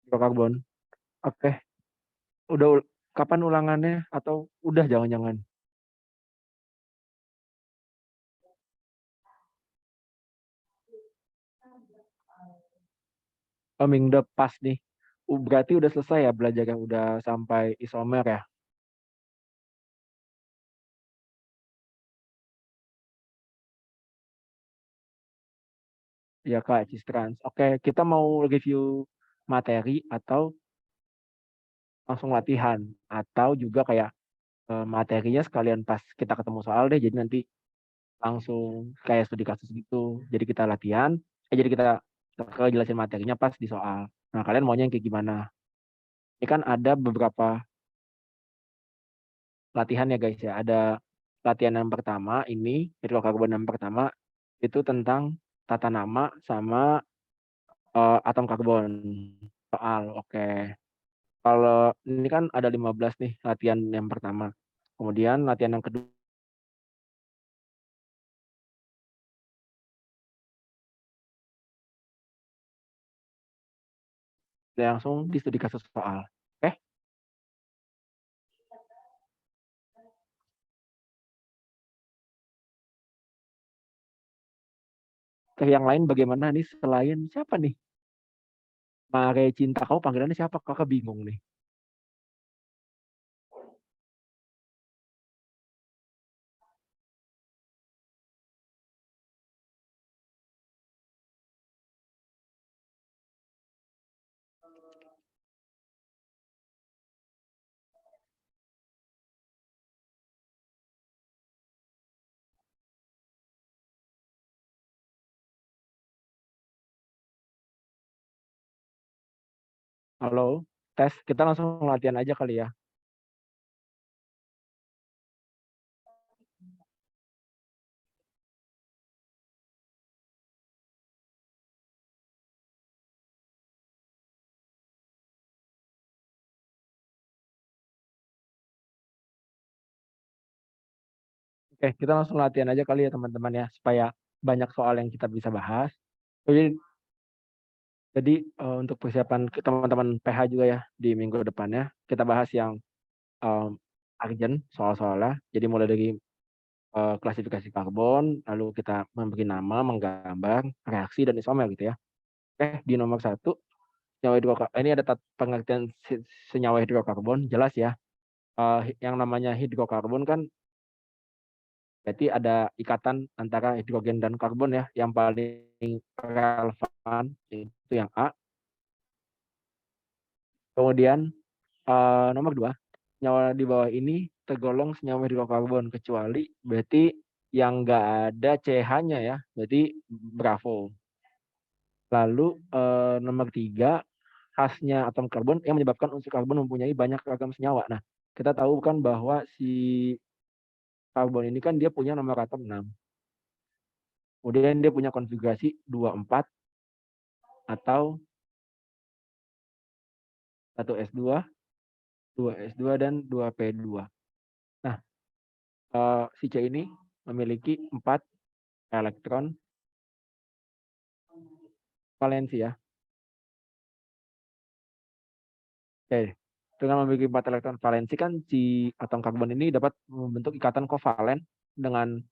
hidrokarbon. Oke, udah kapan ulangannya atau udah jangan-jangan? Oh, minggu depan pas nih. Berarti udah selesai ya belajarnya, udah sampai isomer ya? Iya Kak, Cistrans. Oke, kita mau review materi atau langsung latihan? Atau juga kayak materinya sekalian pas kita ketemu soal deh, jadi nanti langsung kayak studi kasus gitu. Jadi kita latihan, jadi kita jelasin materinya pas di soal. Nah, kalian maunya yang kayak gimana? Ini kan ada beberapa latihan ya guys ya. Ada latihan yang pertama ini, hidrokarbon yang pertama itu tentang tata nama sama atom karbon. Soal, oke. Kalau ini kan ada 15 nih latihan yang pertama. Kemudian latihan yang kedua langsung di studi kasus soal. Oke, ke yang lain bagaimana nih selain siapa nih? Mare Cinta, kamu panggilannya siapa? Kakak bingung nih. Halo, tes. Kita langsung latihan aja kali ya. Oke, kita langsung latihan aja kali ya teman-teman ya, supaya banyak soal yang kita bisa bahas. Jadi, untuk persiapan teman-teman PH juga ya di minggu depannya, kita bahas yang em, urgent soal-soalnya. Jadi mulai dari klasifikasi karbon, lalu kita memberi nama, menggambar, reaksi dan isomer gitu ya. Oke, di nomor satu, senyawa hidrokarbon. Ini ada pengertian senyawa hidrokarbon, jelas ya. Yang namanya hidrokarbon kan berarti ada ikatan antara hidrogen dan karbon ya, yang paling relevan itu yang A. Kemudian nomor 2, senyawa di bawah ini tergolong senyawa hidrokarbon kecuali berarti yang nggak ada CH-nya ya, berarti bravo. Lalu nomor 3, khasnya atom karbon yang menyebabkan unsur karbon mempunyai banyak ragam senyawa. Nah, kita tahu kan bahwa si karbon ini kan dia punya nomor atom 6. Kemudian dia punya konfigurasi 24 atau 1s2, 2s2 dan 2p2. Nah, si C ini memiliki 4 elektron valensi ya. Oke. Dengan memiliki 4 elektron valensi kan si atom karbon ini dapat membentuk ikatan kovalen dengan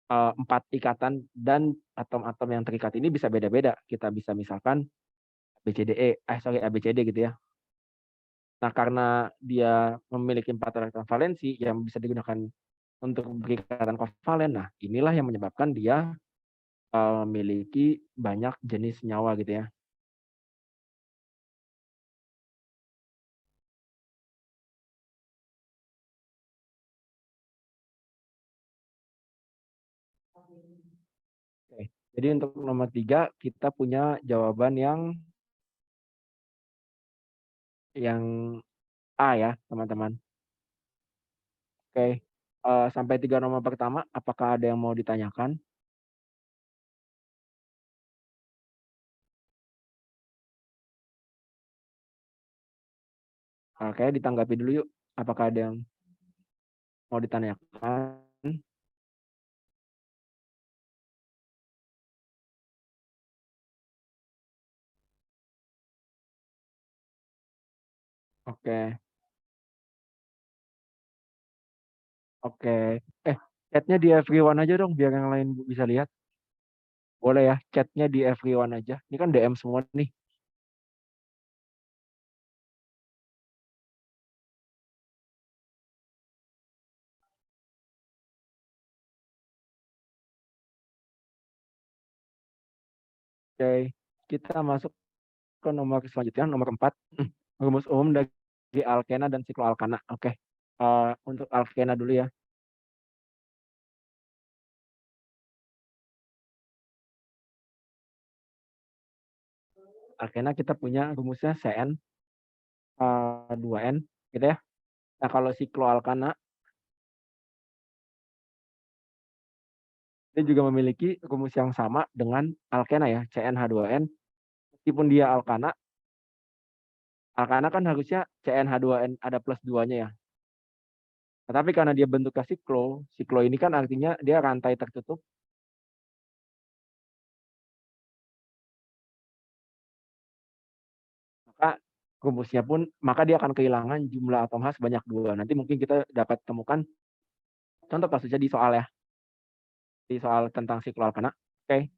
4 ikatan dan atom-atom yang terikat ini bisa beda-beda. Kita bisa misalkan ABCD gitu ya. Nah, karena dia memiliki 4 elektron valensi yang bisa digunakan untuk berikatan kovalen, nah inilah yang menyebabkan dia memiliki banyak jenis senyawa gitu ya. Oke. Jadi untuk nomor 3 kita punya jawaban yang A ya, teman-teman. Oke, sampai 3 nomor pertama, apakah ada yang mau ditanyakan? Oke, ditanggapi dulu yuk. Apakah ada yang mau ditanyakan? Oke, oke. Chat-nya di everyone aja dong biar yang lain bisa lihat. Boleh ya, chat-nya di everyone aja. Ini kan DM semua nih. Oke, kita masuk ke nomor selanjutnya, nomor 4. Rumus umum dari alkena dan sikloalkana. Oke. Untuk alkena dulu ya. Alkena kita punya rumusnya Cn 2N gitu ya. Nah, kalau sikloalkana dia juga memiliki rumus yang sama dengan alkena ya, CnH2n. Meskipun dia alkana, alkana kan harusnya CnH2n ada plus 2-nya ya. Tetapi karena dia bentuknya siklo ini kan artinya dia rantai tertutup, maka rumusnya pun maka dia akan kehilangan jumlah atom H sebanyak 2. Nanti mungkin kita dapat temukan contoh kasusnya di soal ya, di soal tentang siklo alkana. Oke,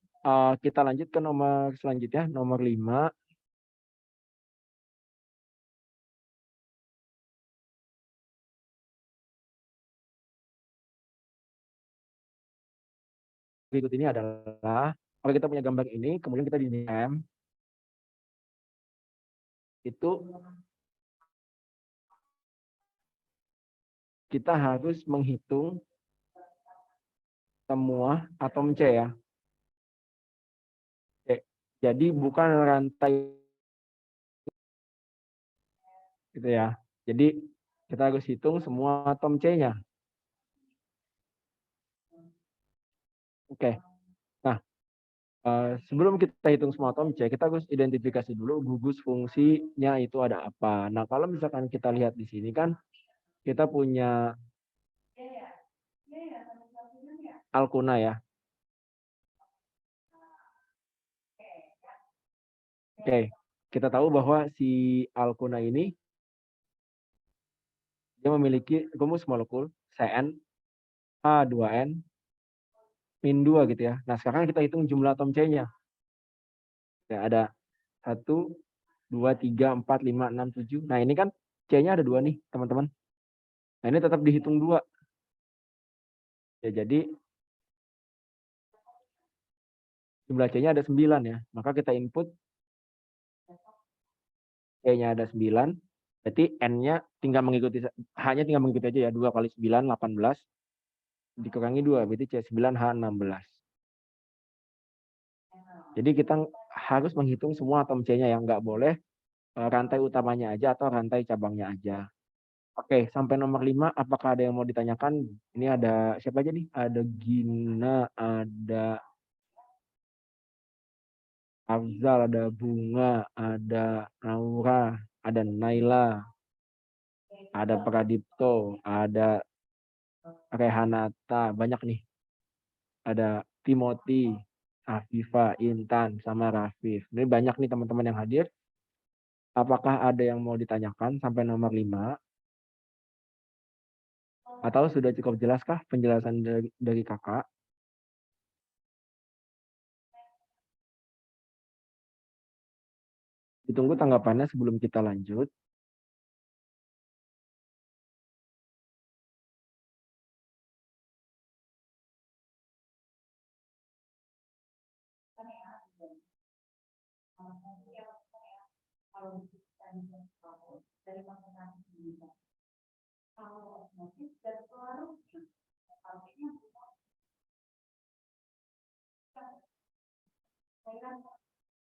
kita lanjut ke nomor selanjutnya, nomor 5. Berikut ini adalah kalau kita punya gambar ini, kemudian kita di DM, itu kita harus menghitung semua atom C ya. C. Jadi bukan rantai gitu ya. Jadi kita harus hitung semua atom C-nya. Oke. Nah, sebelum kita hitung semua atom C, kita harus identifikasi dulu gugus fungsinya itu ada apa. Nah, kalau misalkan kita lihat di sini kan kita punya alkuna ya. Oke. Kita tahu bahwa si alkuna ini dia memiliki rumus molekul Cn H2n min 2 gitu ya. Nah, sekarang kita hitung jumlah atom C-nya. Ya, ada 1, 2, 3, 4, 5, 6, 7. Nah, ini kan C-nya ada 2 nih, teman-teman. Nah, ini tetap dihitung 2. Ya, jadi jumlah C-nya ada 9 ya. Maka kita input C-nya ada 9. Berarti N-nya tinggal mengikuti, H-nya tinggal mengikuti aja ya. 2 kali 9, 18. Dikurangi 2, berarti C9, H16. Jadi kita harus menghitung semua atom C-nya yang nggak boleh rantai utamanya aja atau rantai cabangnya aja. Oke, sampai nomor 5, apakah ada yang mau ditanyakan? Ini ada siapa aja nih? Ada Gina, ada Afzal, ada Bunga, ada Aura, ada Naila, ada Pradipto, ada Rehanata, banyak nih. Ada Timothy, Afifa, Intan, sama Rafif. Ini banyak nih teman-teman yang hadir. Apakah ada yang mau ditanyakan sampai nomor 5? Atau sudah cukup jelaskah penjelasan dari kakak? Ditunggu tanggapannya sebelum kita lanjut.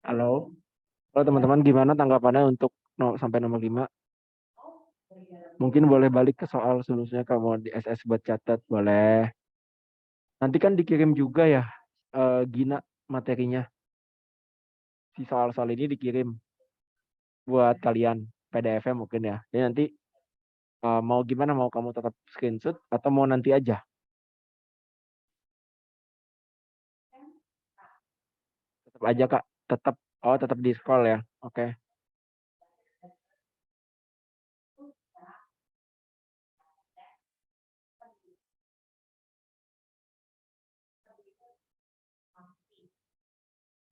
Halo, halo teman-teman, gimana tanggapannya untuk sampai nomor 5? Mungkin boleh balik ke soal seluruhnya kalau mau di SS buat catat, boleh. Nanti kan dikirim juga ya, Gina, materinya. Si soal-soal ini dikirim buat kalian, PDF-nya mungkin ya. Jadi nanti mau gimana, mau kamu tetap screenshot atau mau nanti aja? Tetap aja Kak, tetap, oh tetap di scroll ya, oke.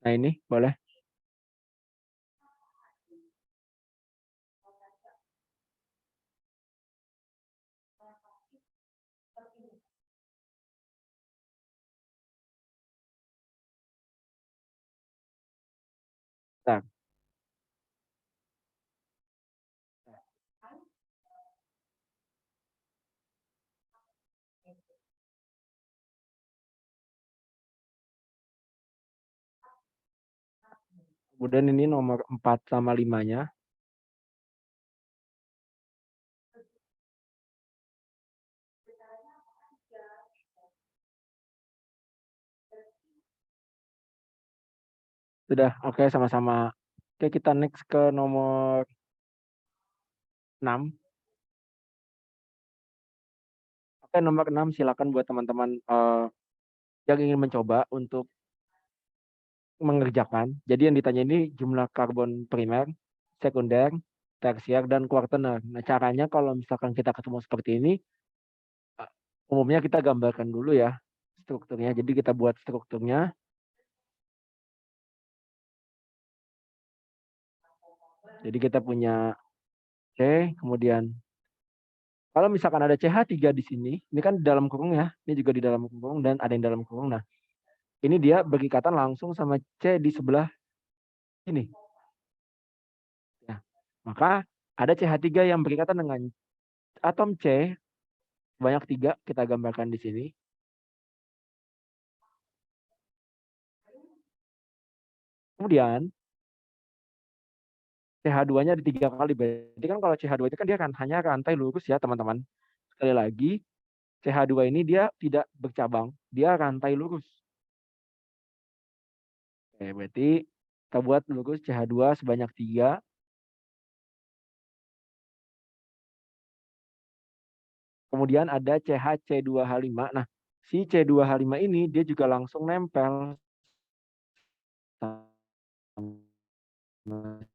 Nah, ini boleh. Nah, kemudian ini nomor 4 sama 5-nya. Sudah, oke, sama-sama. Oke, kita next ke nomor 6. Oke, nomor 6 silakan buat teman-teman yang ingin mencoba untuk mengerjakan. Jadi yang ditanya ini jumlah karbon primer, sekunder, tersier, dan kuartener. Nah, caranya kalau misalkan kita ketemu seperti ini, umumnya kita gambarkan dulu ya strukturnya. Jadi kita buat strukturnya. Jadi kita punya C, kemudian kalau misalkan ada CH3 di sini, ini kan di dalam kurung ya, ini juga di dalam kurung dan ada yang dalam kurung. Nah, ini dia berikatan langsung sama C di sebelah ini. Ya. Maka ada CH3 yang berikatan dengan atom C banyak 3, kita gambarkan di sini. Kemudian CH2-nya ada 3 kali. Berarti kan kalau CH2 itu kan dia kan hanya rantai lurus ya teman-teman. Sekali lagi, CH2 ini dia tidak bercabang, dia rantai lurus. Oke, berarti kita buat lurus CH2 sebanyak 3. Kemudian ada CH2H5. Nah, si C2H5 ini dia juga langsung nempel sama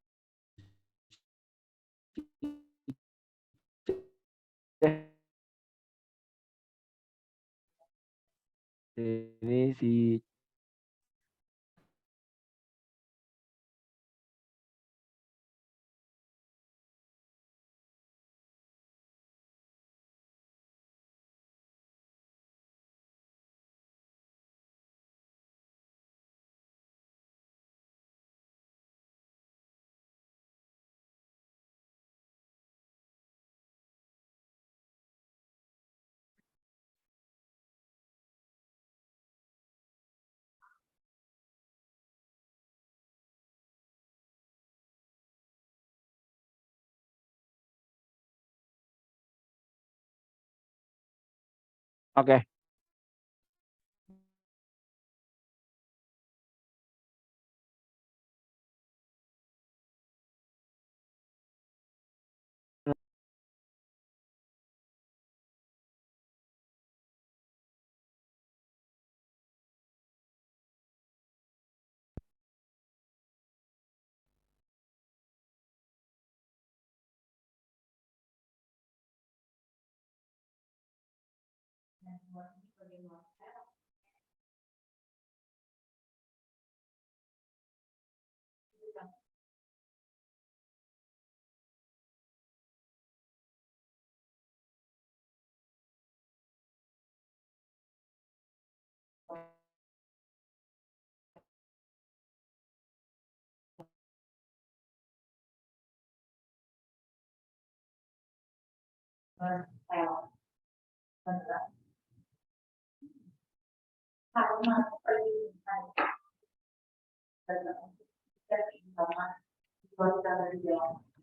ini si oke.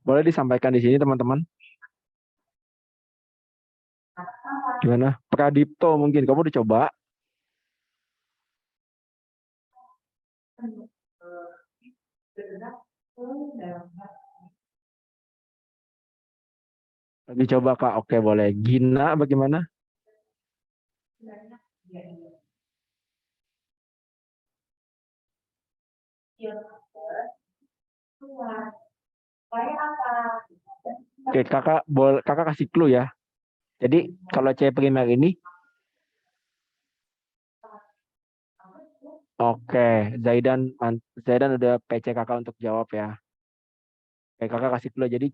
Boleh disampaikan di sini teman-teman? Gimana? Pradipto mungkin kamu dicoba dicoba Kak. Oke, boleh. Gina bagaimana? Oke, kakak kasih clue ya. Jadi kalau C primer ini Oke, Zaidan udah PC kakak untuk jawab ya. Oke, kakak kasih dulu. Jadi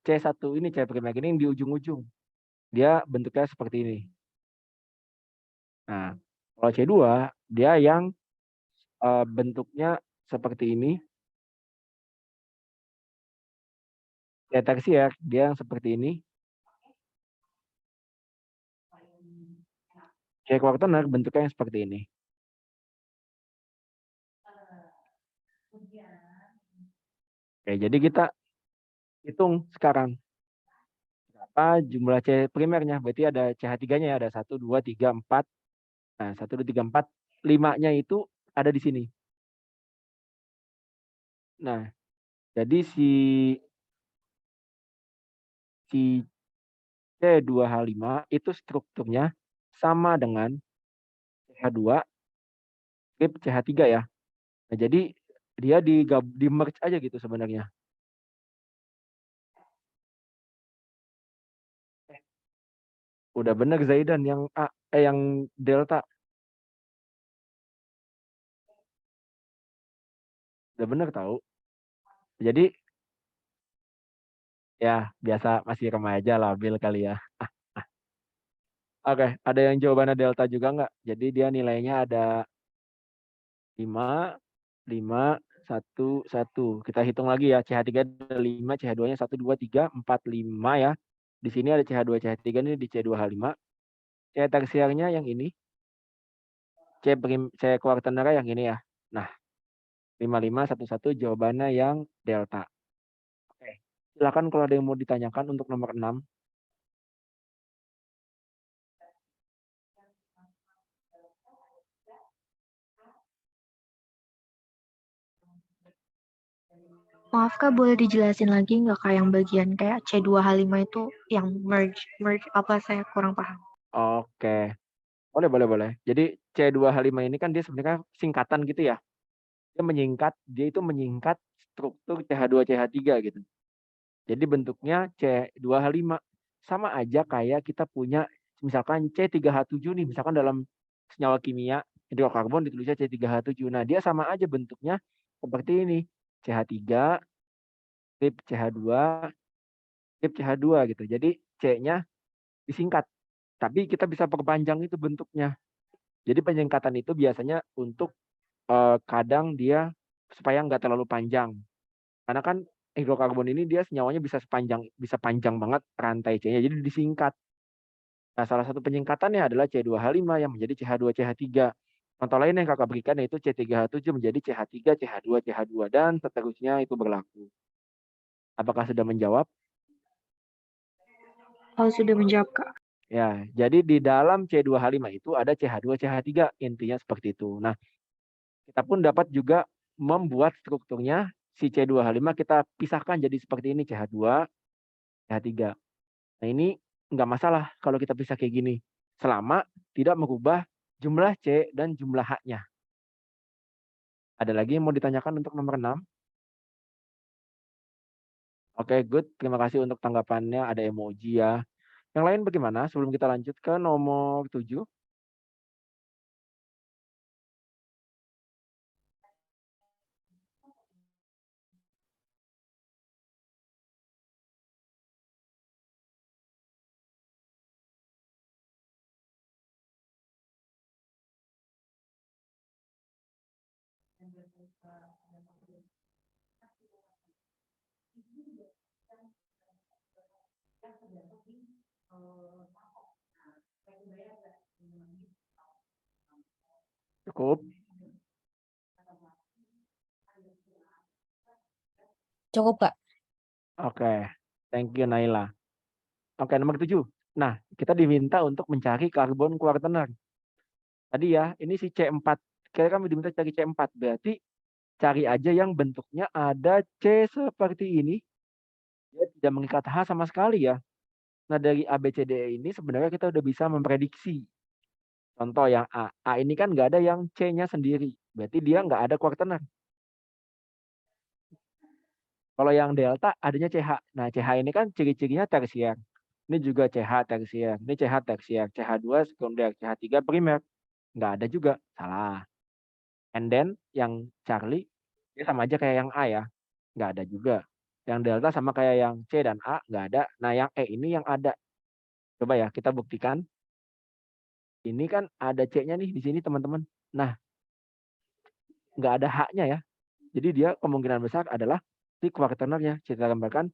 C1 ini C primer ini yang di ujung-ujung. Dia bentuknya seperti ini. Nah, kalau C2 dia yang bentuknya seperti ini. C tersier dia yang seperti ini. C kuartener bentuknya yang seperti ini. Oke, jadi kita hitung sekarang berapa jumlah C primernya. Berarti ada CH3-nya ya, ada 1, 2, 3, 4. Nah, 1, 2, 3, 4. 5-nya itu ada di sini. Nah, jadi si C2H5 itu strukturnya sama dengan CH2 strip CH3 ya. Nah, jadi dia di merge aja gitu sebenarnya. Udah bener Zaidan yang yang delta. Udah bener tahu. Jadi ya biasa masih remaja labil kali ya. Oke, ada yang jawabannya delta juga nggak? Jadi dia nilainya ada 5, 5, 1, 1. Kita hitung lagi ya. CH3 ada 5, CH2-nya 1, 2, 3, 4, 5 ya. Di sini ada CH2, CH3 ini di C2H5. C tersiernya yang ini. C kuartenernya yang ini ya. Nah, 5, 5, 1, 1 jawabannya yang delta. Oke. Silakan kalau ada yang mau ditanyakan untuk nomor 6. Maaf Kak, boleh dijelasin lagi nggak Kak yang bagian kayak C2H5 itu yang merge apa saya kurang paham. Oke. Boleh, boleh, boleh. Jadi C2H5 ini kan dia sebenarnya singkatan gitu ya. Dia itu menyingkat struktur CH2 CH3 gitu. Jadi bentuknya C2H5. Sama aja kayak kita punya misalkan C3H7 nih, misalkan dalam senyawa kimia hidrokarbon ditulisnya C3H7. Nah, dia sama aja bentuknya seperti ini. CH3 strip CH2 strip CH2 gitu. Jadi C-nya disingkat. Tapi kita bisa perpanjang itu bentuknya. Jadi penyingkatan itu biasanya untuk kadang dia supaya nggak terlalu panjang. Karena kan hidrokarbon ini dia senyawanya bisa panjang banget rantai C-nya, jadi disingkat. Nah, salah satu penyingkatannya adalah C2H5 yang menjadi CH2CH3. Contoh lain yang kakak berikan yaitu C3H7 menjadi CH3, CH2, CH2, dan seterusnya itu berlaku. Apakah sudah menjawab? Oh, sudah menjawab Kak. Ya, jadi di dalam C2H5 itu ada CH2, CH3, intinya seperti itu. Nah, kita pun dapat juga membuat strukturnya si C2H5 kita pisahkan jadi seperti ini CH2, CH3. Nah, ini nggak masalah kalau kita pisah kayak gini. Selama tidak mengubah jumlah C dan jumlah H-nya. Ada lagi yang mau ditanyakan untuk nomor 6? Oke, good. Terima kasih untuk tanggapannya. Ada emoji ya. Yang lain bagaimana sebelum kita lanjut ke nomor 7? Cukup? Cukup, Kak. Oke. Thank you, Naila. Oke, nomor 7. Nah, kita diminta untuk mencari karbon kuartener. Tadi ya, ini si C4. Kira kami diminta cari C4. Berarti cari aja yang bentuknya ada C seperti ini. Dia tidak mengikat H sama sekali ya. Nah, dari A, B, C, D, E ini sebenarnya kita udah bisa memprediksi. Contoh yang A. A ini kan nggak ada yang C-nya sendiri. Berarti dia nggak ada kuartener. Kalau yang delta adanya CH. Nah, CH ini kan ciri-cirinya tersier. Ini juga CH tersier. Ini CH tersier. CH2 sekunder. CH3 primer. Nggak ada juga. Salah. And then yang Charlie, dia sama aja kayak yang A ya, nggak ada juga. Yang delta sama kayak yang C dan A, nggak ada. Nah yang E ini yang ada. Coba ya kita buktikan. Ini kan ada C-nya nih di sini teman-teman. Nah, nggak ada H-nya ya. Jadi dia kemungkinan besar adalah si kuartenernya. Kita gambarkan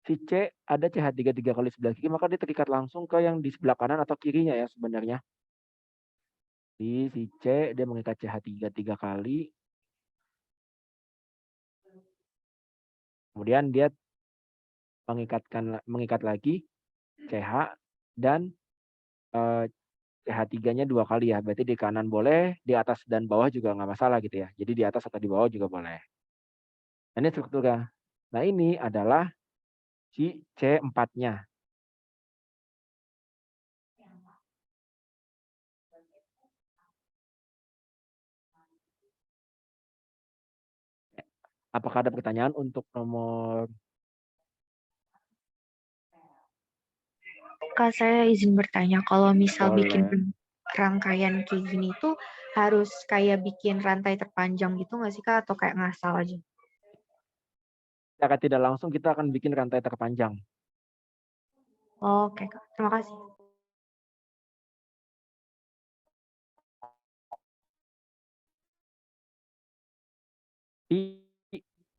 si C ada CH3 kali sebelah kiri, maka dia terikat langsung ke yang di sebelah kanan atau kirinya ya sebenarnya. Si C dia mengikat CH3 kali. Kemudian dia mengikat lagi CH dan CH3-nya 2 kali ya. Berarti di kanan boleh, di atas dan bawah juga nggak masalah gitu ya. Jadi di atas atau di bawah juga boleh. Nah, ini strukturnya. Nah, ini adalah si C4-nya. Apakah ada pertanyaan untuk nomor? Kak, saya izin bertanya, kalau misal bikin Boleh. rangkaian kayak gini tuh harus kayak bikin rantai terpanjang gitu nggak sih Kak? Atau kayak ngasal aja? Secara tidak langsung kita akan bikin rantai terpanjang. Oke Kak, terima kasih.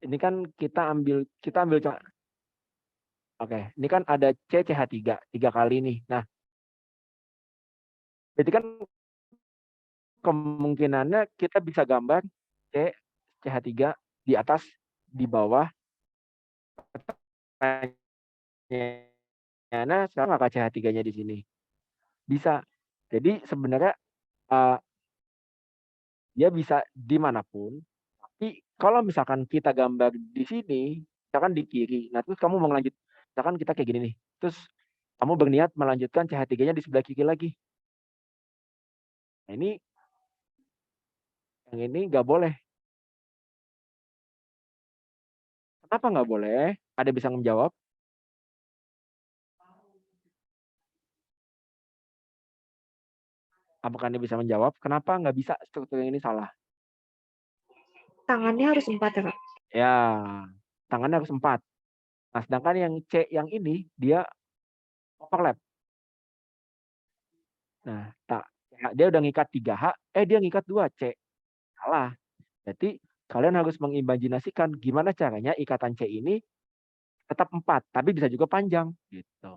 Ini kan kita ambil contoh. Oke, ini kan ada CH3 3 kali nih. Nah, berarti kan kemungkinannya kita bisa gambar CH3 di atas, di bawah. Pertanyaannya sekarang nggak CH3-nya di sini? Bisa. Jadi sebenarnya dia bisa dimanapun. Tapi kalau misalkan kita gambar di sini, misalkan di kiri, nah terus kamu mau lanjut, misalkan kita kayak gini nih, terus kamu berniat melanjutkan CH3-nya di sebelah kiri lagi. Nah, yang ini nggak boleh. Kenapa nggak boleh? Ada bisa menjawab? Apakah Anda bisa menjawab? Kenapa nggak bisa struktur yang ini salah? Tangannya harus 4 ya Kak? Ya, tangannya harus 4. Nah, sedangkan yang C yang ini, dia overlap. Nah, dia udah ngikat 3H, dia ngikat 2C. Salah. Berarti kalian harus mengimajinasikan gimana caranya ikatan C ini tetap 4, tapi bisa juga panjang. Gitu.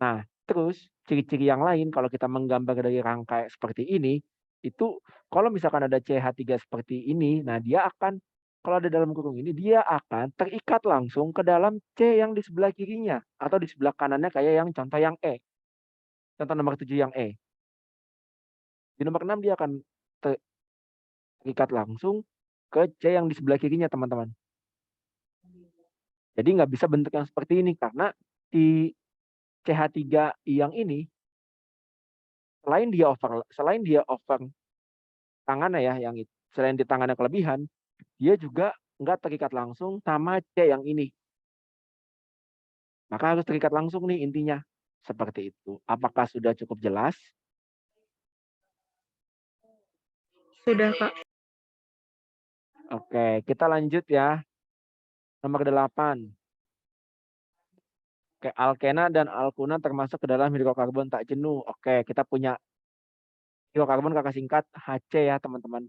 Nah, terus ciri-ciri yang lain kalau kita menggambar dari rangkai seperti ini, itu kalau misalkan ada CH3 seperti ini, nah dia akan, kalau ada dalam kurung ini, dia akan terikat langsung ke dalam C yang di sebelah kirinya, atau di sebelah kanannya kayak yang contoh yang E. Contoh nomor 7 yang E. Di nomor 6 dia akan terikat langsung ke C yang di sebelah kirinya, teman-teman. Jadi nggak bisa bentuk yang seperti ini, karena di CH3 yang ini, selain dia over tangannya ya, yang selain di tangannya kelebihan, dia juga nggak terikat langsung sama C yang ini. Maka harus terikat langsung nih intinya. Seperti itu. Apakah sudah cukup jelas? Sudah Kak. Oke, kita lanjut ya. Nomor 8. Oke, alkena dan alkuna termasuk ke dalam hidrokarbon tak jenuh. Oke, kita punya hidrokarbon kakak singkat HC ya, teman-teman.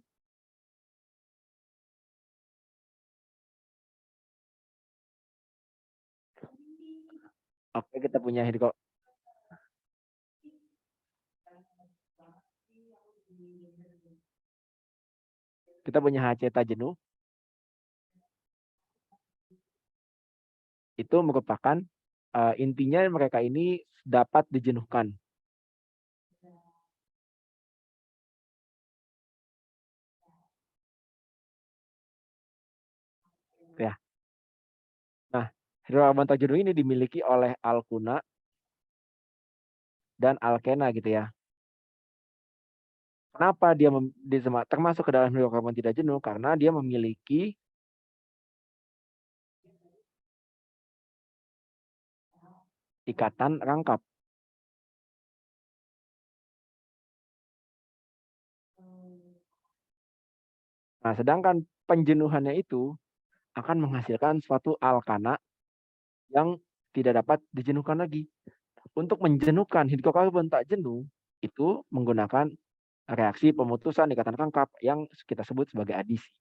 Oke, kita punya HC tak jenuh. Itu merupakan intinya mereka ini dapat dijenuhkan. Ya. Nah, hidrokarbon tak jenuh ini dimiliki oleh alkuna dan alkena gitu ya. Kenapa dia termasuk ke dalam hidrokarbon tidak jenuh? Karena dia memiliki ikatan rangkap. Nah, sedangkan penjenuhannya itu akan menghasilkan suatu alkana yang tidak dapat dijenuhkan lagi. Untuk menjenuhkan hidrokarbon tak jenuh, itu menggunakan reaksi pemutusan ikatan rangkap yang kita sebut sebagai adisi.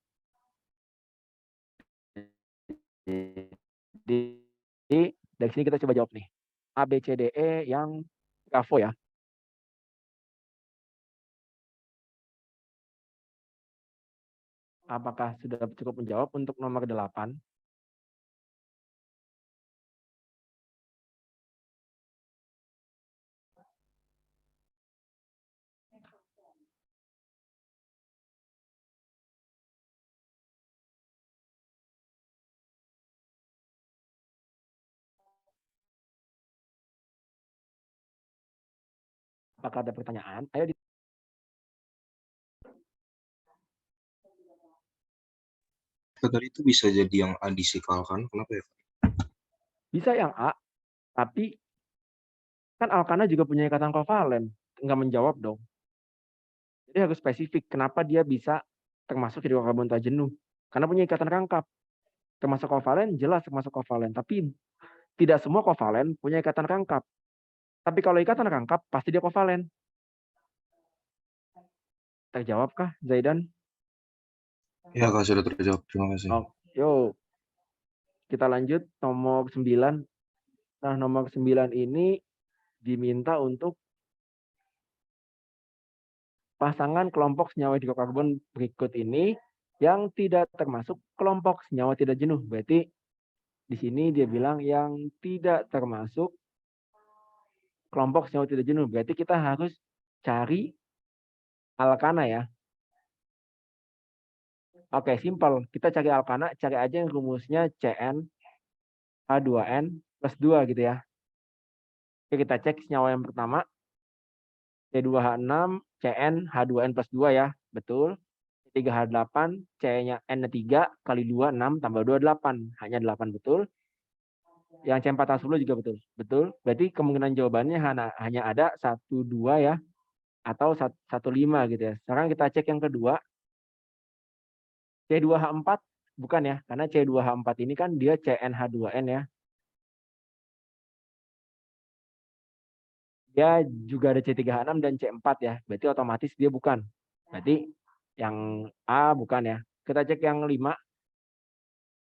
Jadi dari sini kita coba jawab nih. A, B, C, D, E yang Bravo ya. Apakah sudah cukup menjawab untuk nomor 8? Apakah ada pertanyaan? Ayo Tadi itu bisa jadi yang adisikalkan, kenapa ya? bisa yang A, tapi kan alkana juga punya ikatan kovalen. Nggak menjawab dong. Jadi harus spesifik kenapa dia bisa termasuk hidrokarbon tak jenuh. Karena punya ikatan rangkap. Termasuk kovalen, jelas termasuk kovalen. Tapi tidak semua kovalen punya ikatan rangkap. Tapi kalau ikatan rangkap, pasti dia kovalen. Terjawabkah, Zaidan? Ya, Kak, sudah terjawab. Terima kasih. Oh, yuk. Kita lanjut nomor 9. Nah, nomor 9 ini diminta untuk pasangan kelompok senyawa hidrokarbon berikut ini yang tidak termasuk kelompok senyawa tidak jenuh. Berarti di sini dia bilang yang tidak termasuk kelompok senyawa tidak jenuh. Berarti kita harus cari alkana ya. Oke, simpel. Kita cari alkana, cari aja yang rumusnya CN H2N plus 2 gitu ya. Oke, kita cek senyawa yang pertama. C2H6, CN H2N plus 2 ya. Betul. C3H8, C-nya N-nya 3, kali 2, 6, tambah 2, 8. Hanya 8, betul. Yang C4H10 juga betul. Betul. Berarti kemungkinan jawabannya hanya ada 1, 2 ya. Atau 1, 5 gitu ya. Sekarang kita cek yang kedua. C2H4 bukan ya. Karena C2H4 ini kan dia CnH2n ya. Dia juga ada C3H6 dan C4 ya. Berarti otomatis dia bukan. Berarti yang A bukan ya. Kita cek yang 5.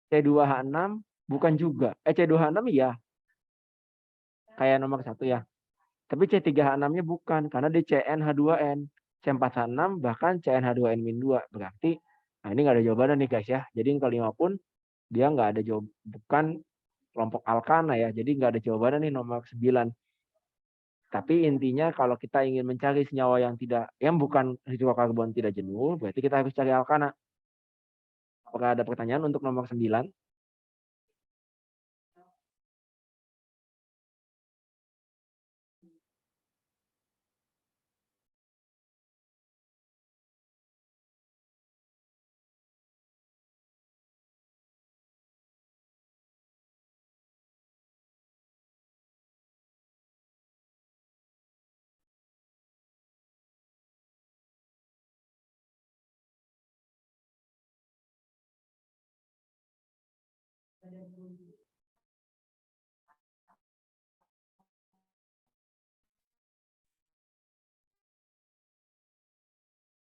C2H6 bukan juga. C2H6 iya. Kayak nomor 1 ya. Tapi C3H6-nya bukan. Karena dia CnH2n. C4H6 bahkan CnH2n-2. Berarti, nah ini nggak ada jawabannya nih guys ya. Jadi yang kelima pun dia nggak ada jawab. Bukan kelompok alkana ya. Jadi nggak ada jawabannya nih nomor 9. Tapi intinya kalau kita ingin mencari senyawa yang bukan hidrokarbon tidak jenuh, berarti kita harus cari alkana. Apakah ada pertanyaan untuk nomor 9?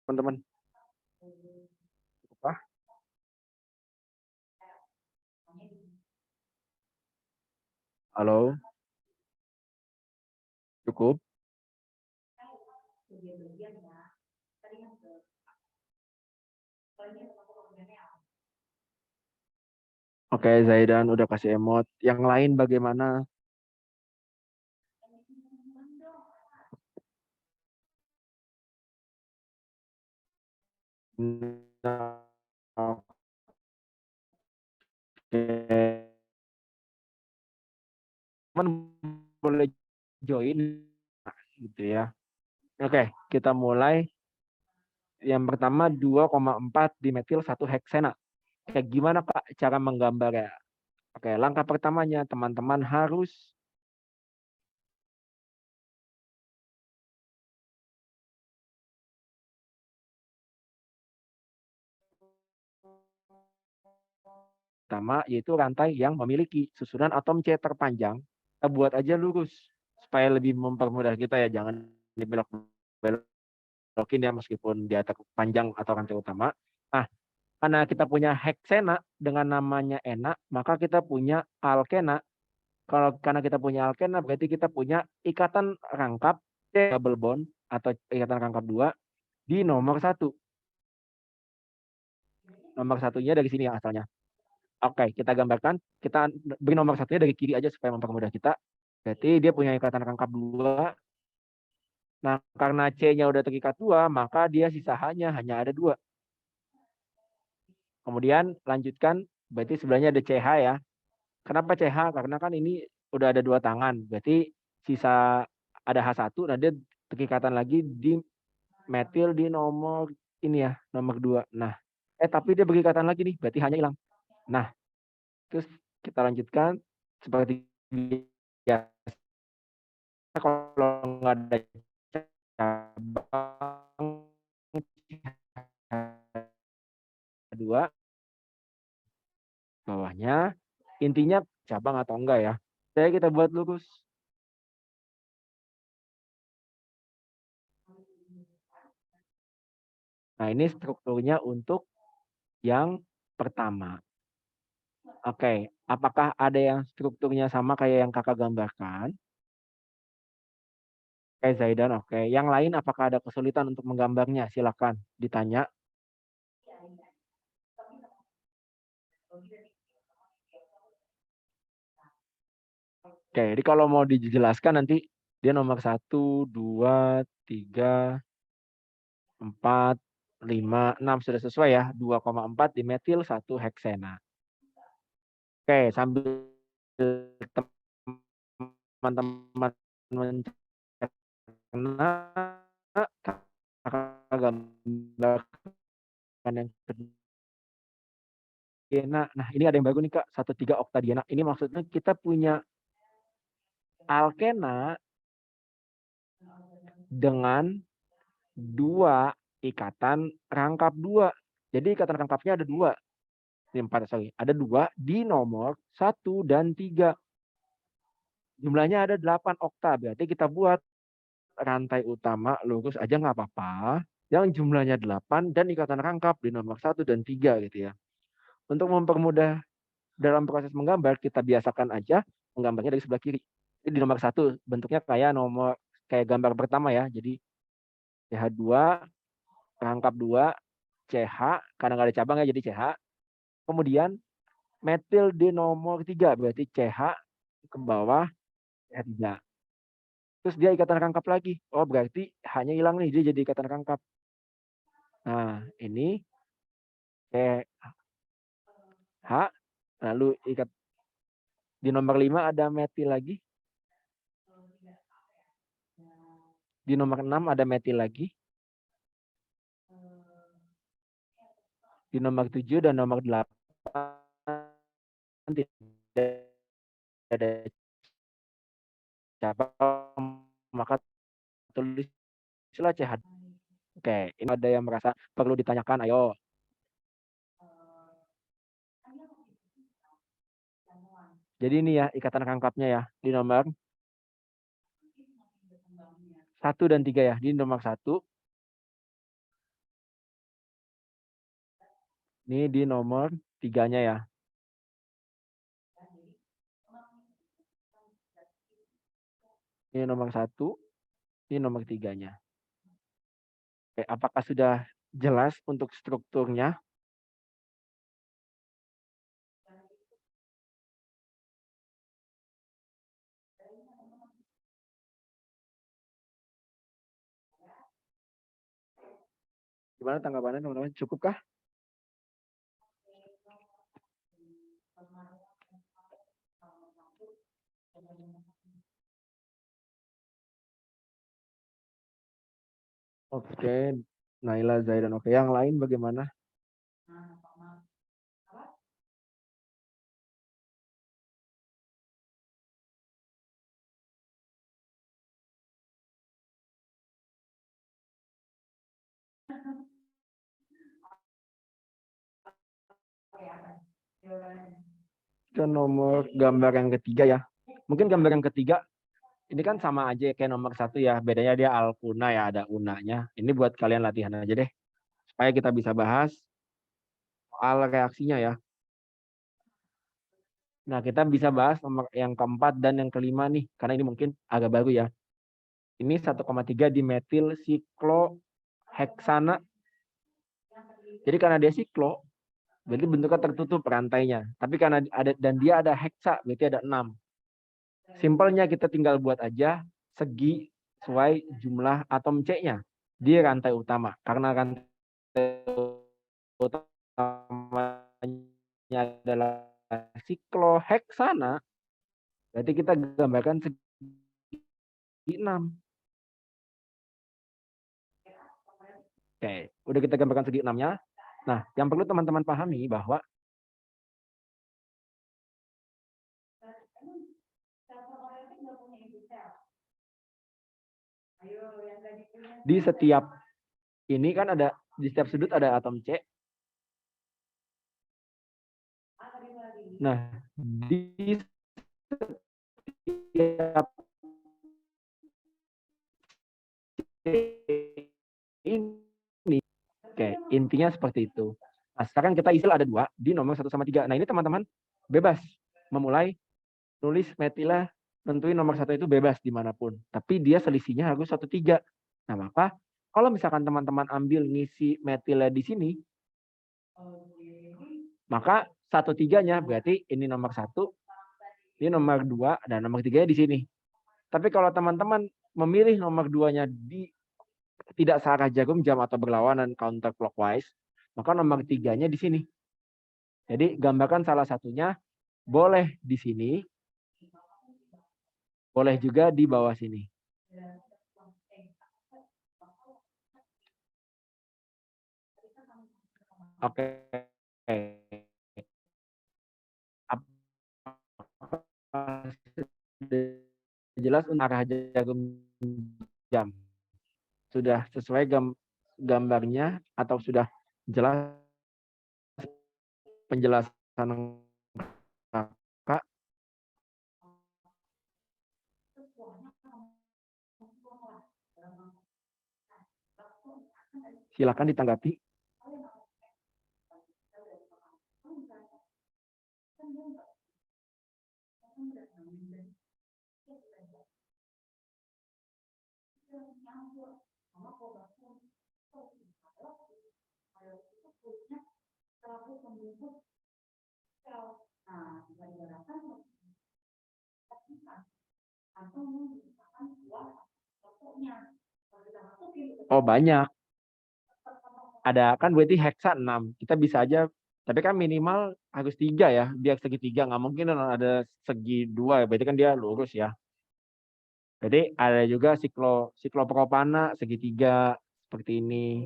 Teman-teman. Cukup. Halo? Cukup? Oke, Zaidan udah kasih emot. Yang lain bagaimana? Nah, oke. Teman boleh join gitu ya. Oke, kita mulai. Yang pertama 2,4 dimetil 1 heksena. Kayak gimana Pak cara menggambarnya? Oke, langkah pertamanya teman-teman harus utama, yaitu rantai yang memiliki susunan atom C terpanjang. Kita buat aja lurus supaya lebih mempermudah kita ya, jangan dibelok-belokin ya meskipun dia terpanjang atau rantai utama. Nah, karena kita punya heksena dengan namanya ena, maka kita punya alkena. Karena kita punya alkena, berarti kita punya ikatan rangkap double bond atau ikatan rangkap 2 di nomor 1. Nomor satunya dari sini ya asalnya. Oke, kita gambarkan. Kita beri nomor satunya dari kiri aja supaya mempermudah kita. Berarti dia punya ikatan rangkap 2. Nah, karena C-nya udah terikat 2, maka dia sisa hanya ada 2. Kemudian lanjutkan, berarti sebelahnya ada CH ya. Kenapa CH? Karena kan ini udah ada 2 tangan. Berarti sisa ada H1, nah dia terikatan lagi di metil di nomor ini ya, nomor 2. Nah, tapi dia berikatan lagi nih, berarti hanya hilang. Nah, terus kita lanjutkan seperti biasa, kalau nggak ada cabang 2 bawahnya, intinya cabang atau enggak ya. Jadi kita buat lurus. Nah, ini strukturnya untuk yang pertama. Oke, apakah ada yang strukturnya sama kayak yang kakak gambarkan? Oke, Zaidan, oke. Yang lain apakah ada kesulitan untuk menggambarnya? Silakan ditanya. Oke, jadi kalau mau dijelaskan nanti dia nomor 1, 2, 3, 4, 5, 6 sudah sesuai ya. 2,4 dimetil 1 heksena. Oke, sambil teman-teman mencerna, kakak gambarkan yang kedua. Nah, ini ada yang baru nih Kak, 1,3 oktadiena. Ini maksudnya kita punya alkena dengan 2 ikatan rangkap 2. Jadi ikatan rangkapnya ada 2. Ada 2 di nomor 1 dan 3. Jumlahnya ada 8 okta. Berarti kita buat rantai utama lurus aja nggak apa-apa. Yang jumlahnya 8 dan ikatan rangkap di nomor 1 dan 3 gitu ya. Untuk mempermudah dalam proses menggambar, kita biasakan aja menggambarnya dari sebelah kiri. Jadi di nomor 1 bentuknya kayak gambar pertama ya. Jadi CH2, rangkap 2, CH, karena nggak ada cabang ya jadi CH. Kemudian metil di nomor 3, berarti CH ke bawah, CH3. Terus dia ikatan rangkap lagi. Oh, berarti hanya hilang nih, dia jadi ikatan rangkap. Nah, ini CH, lalu ikat di nomor 5 ada metil lagi. Di nomor 6 ada metil lagi. Di nomor 7 dan nomor 8 tidak ada cabang, maka tulislah CH. Oke, ini ada yang merasa perlu ditanyakan, ayo. Jadi ini ya ikatan rangkapnya ya di nomor 1 dan 3 ya. Di nomor 1, ini di nomor 3-nya ya. Ini nomor 1, ini nomor 3-nya. Oke, apakah sudah jelas untuk strukturnya? Gimana tanggapannya teman-teman? Cukupkah? Oke, Naila, Zaidan. Oke, yang lain bagaimana? Ke nomor gambar yang ketiga ya. Mungkin gambar yang ketiga ini kan sama aja kayak nomor 1 ya. Bedanya dia alkuna ya, ada unanya. Ini buat kalian latihan aja deh. Supaya kita bisa bahas soal reaksinya ya. Nah, kita bisa bahas nomor yang keempat dan yang kelima nih. Karena ini mungkin agak baru ya. Ini 1,3 dimetil sikloheksana. Jadi karena dia siklo, berarti bentuknya tertutup rantainya. Tapi karena ada dan dia ada heksa, berarti ada 6. Simpelnya kita tinggal buat aja segi sesuai jumlah atom C-nya di rantai utama. Karena rantai utamanya adalah sikloheksana, berarti kita gambarkan segi 6. Oke, udah kita gambarkan segi 6-nya. Nah, yang perlu teman-teman pahami bahwa di setiap ini kan ada di setiap sudut ada atom C. Nah, di setiap ini, oke, intinya seperti itu. Nah, sekarang kita isi ada 2 di nomor 1 sama 3. Nah, ini teman-teman bebas memulai nulis metila, tentuin nomor 1 itu bebas dimanapun. Tapi dia selisihnya harus 1,3. Nah, maka kalau misalkan teman-teman ambil ngisi metila di sini, maka 1,3-nya berarti ini nomor 1, ini nomor 2, dan nomor 3-nya di sini. Tapi kalau teman-teman memilih nomor 2-nya di tidak searah jarum jam atau berlawanan counterclockwise, maka nomor 3-nya di sini. Jadi gambarkan salah satunya, boleh di sini, boleh juga di bawah sini. Oke. Jelas untuk arah jarum jam. Sudah sesuai gambarnya atau sudah jelas penjelasan Kakak? Silakan ditanggapi. Oh, banyak. Ada kan berarti heksa 6. Kita bisa aja, tapi kan minimal harus 3 ya, biar segitiga. Nggak mungkin ada segi 2, berarti kan dia lurus ya. Jadi ada juga siklopropana segitiga seperti ini.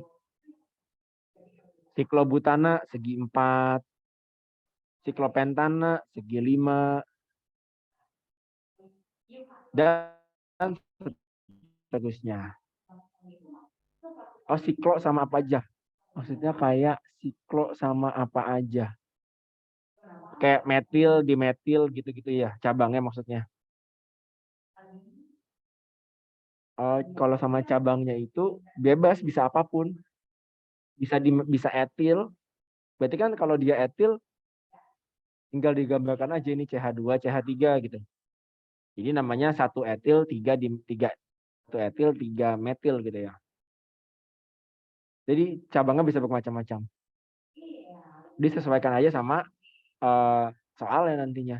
Siklobutana segi 4. Siklopentana segi 5. Dan seterusnya. Oh, siklo sama apa aja? Maksudnya kayak siklo sama apa aja? Kayak metil, dimetil gitu-gitu ya, cabangnya maksudnya. Oh, kalau sama cabangnya itu bebas, bisa apapun. Bisa etil. Berarti kan kalau dia etil tinggal digambarkan aja ini CH2, CH3 gitu. Jadi namanya 1 etil, 1 etil, 3 metil gitu ya. Jadi cabangnya bisa bermacam-macam. Disesuaikan aja sama soalnya nantinya.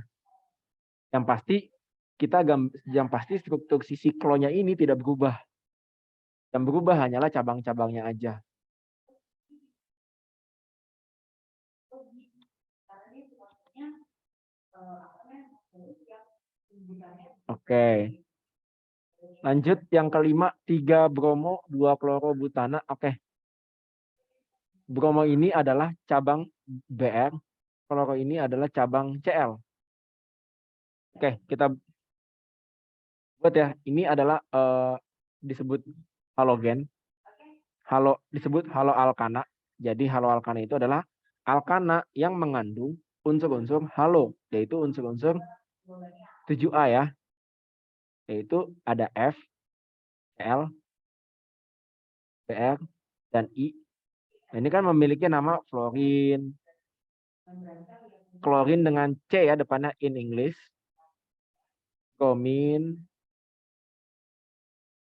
Yang pasti struktur si siklonya ini tidak berubah. Yang berubah hanyalah cabang-cabangnya aja. Oke. Lanjut yang kelima, 3 bromo, 2 klorobutana. Oke. Bromo ini adalah cabang Br, kloro ini adalah cabang Cl. Oke, kita buat ya. Ini adalah disebut halogen. Disebut haloalkana. Jadi haloalkana itu adalah alkana yang mengandung unsur-unsur halo, yaitu unsur-unsur 7A ya, yaitu ada F, L, Br, dan I. Nah, ini kan memiliki nama fluorin, klorin dengan C ya depannya in English, bromin,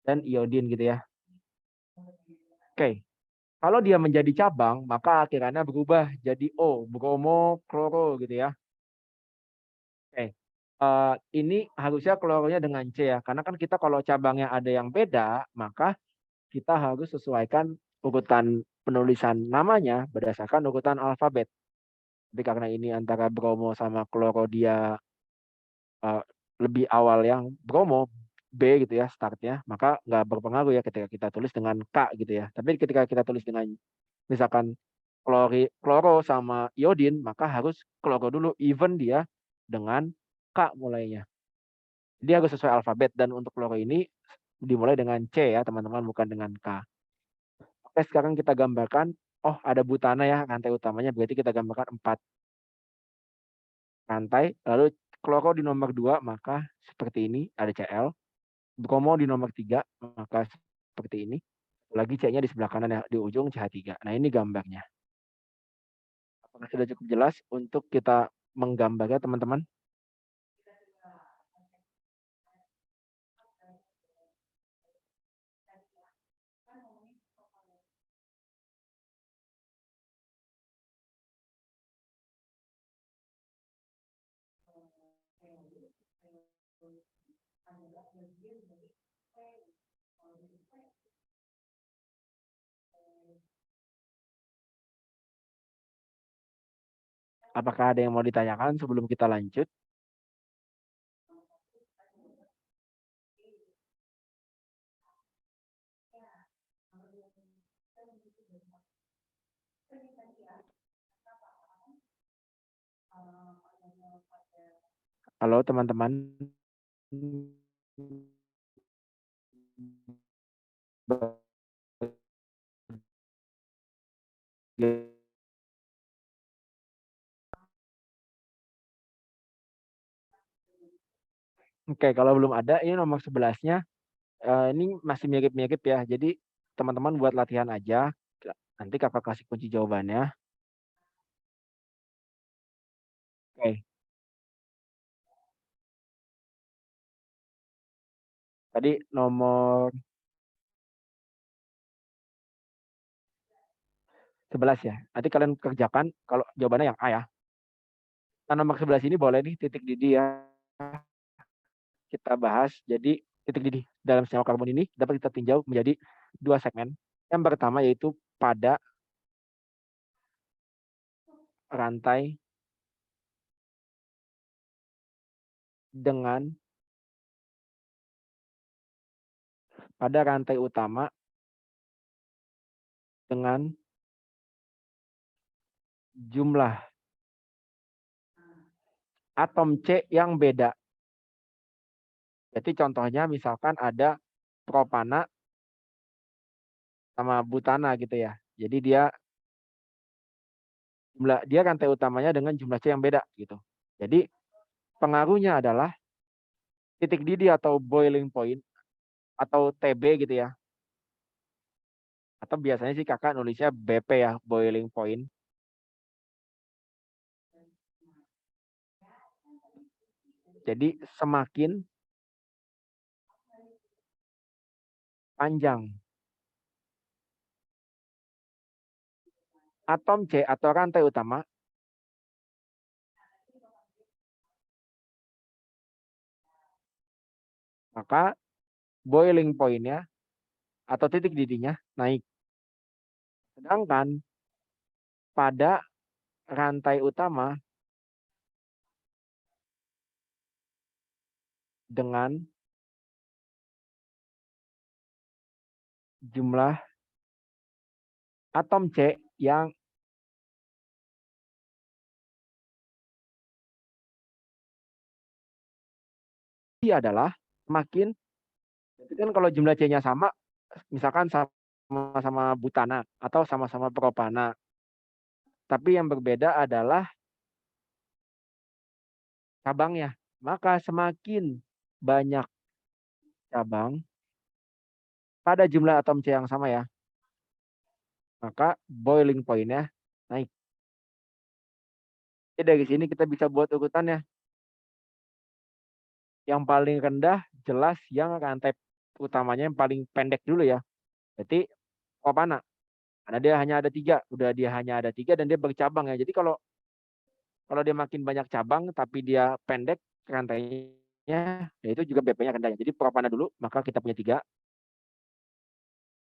dan iodin gitu ya. Oke, kalau dia menjadi cabang, maka akhirannya berubah jadi O, bromo, kloro gitu ya. Oke, ini harusnya kloronya dengan C ya, karena kan kita kalau cabangnya ada yang beda, maka kita harus sesuaikan urutan penulisan namanya berdasarkan urutan alfabet. Tapi karena ini antara bromo sama kloro dia lebih awal yang bromo, B gitu ya startnya, maka nggak berpengaruh ya ketika kita tulis dengan K gitu ya. Tapi ketika kita tulis dengan misalkan kloro sama iodin, maka harus kloro dulu, even dia dengan K mulainya. Dia harus sesuai alfabet, dan untuk kloro ini dimulai dengan C ya teman-teman, bukan dengan K. Oke, sekarang kita gambarkan, oh ada butana ya rantai utamanya, berarti kita gambarkan 4 rantai, lalu kloro di nomor 2 maka seperti ini, ada Cl. Bromo di nomor 3 maka seperti ini. Lagi C-nya di sebelah kanan ya, di ujung CH3. Nah, ini gambarnya. Apakah sudah cukup jelas untuk kita menggambarnya, teman-teman? Apakah ada yang mau ditanyakan sebelum kita lanjut? Halo, teman-teman. Oke, kalau belum ada, ini nomor 11-nya. Ini masih mirip-mirip ya. Jadi, teman-teman buat latihan aja. Nanti kakak kasih kunci jawabannya. Oke. Tadi nomor 11 ya. Nanti kalian kerjakan kalau jawabannya yang A ya. Nah, nomor 11 ini boleh nih titik didih ya. Kita bahas. Jadi titik didih dalam senyawa karbon ini dapat kita tinjau menjadi 2 segmen. Yang pertama yaitu pada rantai pada rantai utama dengan jumlah atom C yang beda. Jadi contohnya misalkan ada propana sama butana gitu ya. Jadi dia rantai utamanya dengan jumlah C yang beda gitu. Jadi pengaruhnya adalah titik didih atau boiling point atau TB gitu ya. Atau biasanya sih kakak nulisnya BP ya, boiling point. Jadi semakin panjang atom C atau rantai utama, maka boiling point-nya atau titik didihnya naik. Sedangkan pada rantai utama dengan jumlah atom C yang adalah semakin, itu kan kalau jumlah C-nya sama, misalkan sama-sama butana atau sama-sama propana. Tapi yang berbeda adalah cabangnya. Maka semakin banyak cabang pada jumlah atom C yang sama ya, maka boiling point-nya naik. Jadi dari sini kita bisa buat urutannya. Yang paling rendah jelas yang rantai utamanya yang paling pendek dulu ya. Berarti propana. Karena dia hanya ada 3, dia hanya ada 3 dan dia bercabang ya. Jadi kalau dia makin banyak cabang tapi dia pendek rantainya, ya itu juga BP-nya rendah. Jadi propana dulu, maka kita punya 3.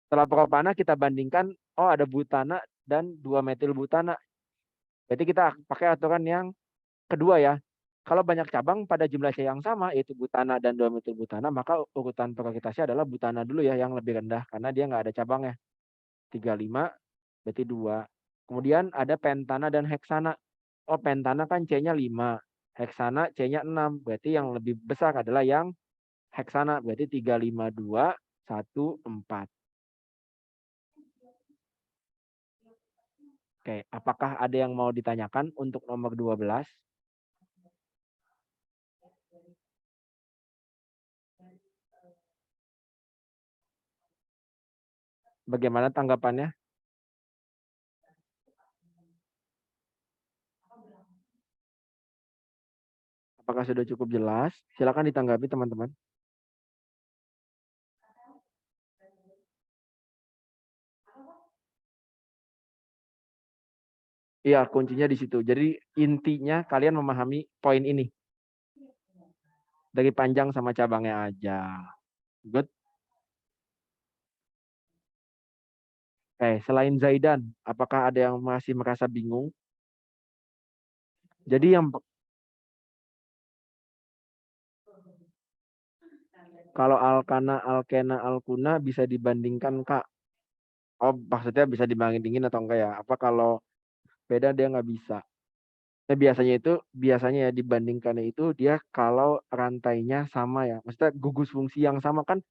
Setelah propana kita bandingkan, oh ada butana dan 2 metil butana. Berarti kita pakai aturan yang kedua ya. Kalau banyak cabang pada jumlah C yang sama, yaitu butana dan 2 metil butana, maka urutan prioritasnya adalah butana dulu ya yang lebih rendah karena dia nggak ada cabangnya. 35 berarti 2. Kemudian ada pentana dan heksana. Oh, pentana kan C-nya 5, heksana C-nya 6. Berarti yang lebih besar adalah yang heksana. Berarti 3, 5, 2, 1, 4. Oke, apakah ada yang mau ditanyakan untuk nomor 12? Bagaimana tanggapannya? Apakah sudah cukup jelas? Silakan ditanggapi teman-teman. Iya, kuncinya di situ. Jadi intinya kalian memahami poin ini. Dari panjang sama cabangnya aja. Good. Selain Zaidan, apakah ada yang masih merasa bingung? Jadi yang kalau alkana, alkena, alkuna bisa dibandingkan Kak. Oh, maksudnya bisa dibandingin atau enggak ya? Apa kalau beda dia nggak bisa? Biasanya ya dibandingkannya itu dia kalau rantainya sama ya. Maksudnya gugus fungsi yang sama kan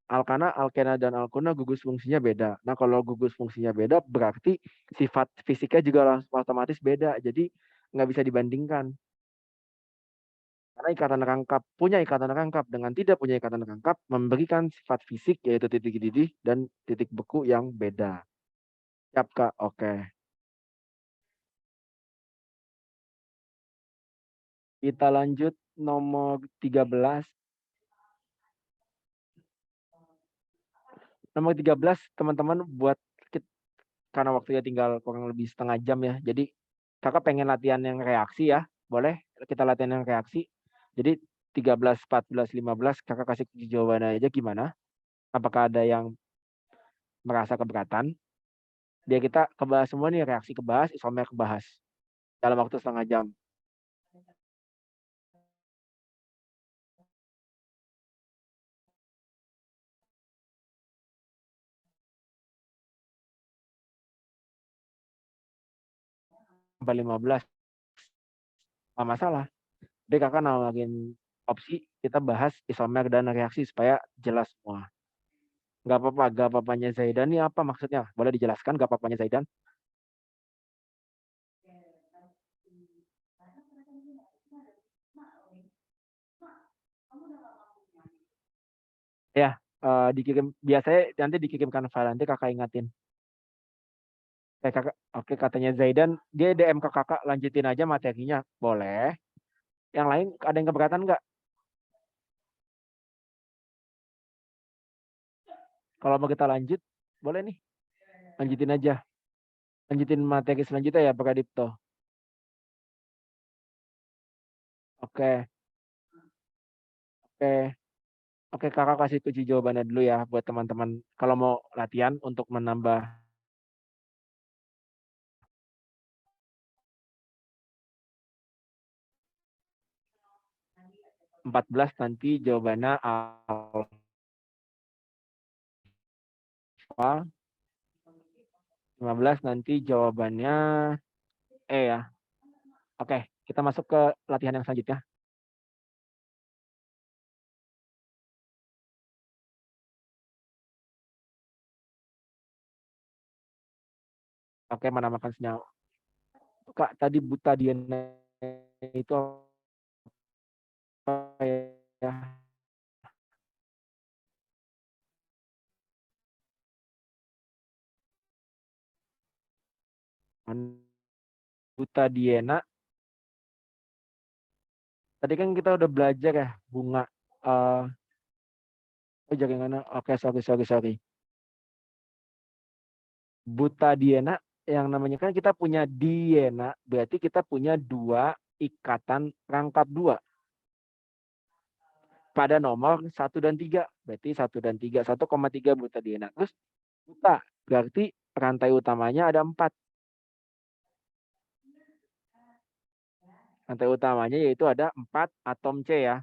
alkana, alkena, dan alkuna gugus fungsinya beda. Nah, kalau gugus fungsinya beda berarti sifat fisiknya juga otomatis beda. Jadi nggak bisa dibandingkan. Karena punya ikatan rangkap dengan tidak punya ikatan rangkap memberikan sifat fisik yaitu titik didih dan titik beku yang beda. Siap Kak, oke. Kita lanjut nomor 13. Nomor 13 teman-teman buat karena waktunya tinggal kurang lebih setengah jam ya. Jadi Kakak pengen latihan yang reaksi ya. Boleh kita latihan yang reaksi. Jadi 13, 14, 15 Kakak kasih jawabannya aja gimana? Apakah ada yang merasa keberatan? Biar kita kebahas semua nih, reaksi kebahas, isomer kebahas. Dalam waktu setengah jam. Sampai 15. Nggak masalah. Jadi Kakak nawarin opsi, kita bahas isomer dan reaksi supaya jelas semua. Nggak apa-apa, nggak apa-apanya Zaidan ini apa maksudnya? Boleh dijelaskan nggak apa-apanya Zaidan? Ya, dikirim biasanya nanti dikirimkan file nanti Kakak ingatin. Kakak, oke katanya Zaidan, dia DM ke Kakak lanjutin aja materinya, boleh. Yang lain ada yang keberatan nggak? Kalau mau kita lanjut, boleh nih, lanjutin aja. Lanjutin materi selanjutnya ya Pak Adipto. Oke, oke, oke Kakak kasih kunci jawabannya dulu ya buat teman-teman. Kalau mau latihan untuk menambah 14 nanti jawabannya alfa, 15 nanti jawabannya E ya. Oke, kita masuk ke latihan yang selanjutnya. Oke, menambahkan senyawa. Kak, tadi buta Diana itu Buta Diena. Tadi kan kita udah belajar ya bunga. Jangan mana? Oke, sorry. Buta Diena, yang namanya kan kita punya Diena, berarti kita punya 2 ikatan rangkap 2 pada nomor 1 dan 3. Berarti 1 dan 3, 1,3 buta Diena. Terus buta, berarti rantai utamanya ada 4. Rantai utamanya yaitu ada 4 atom C ya.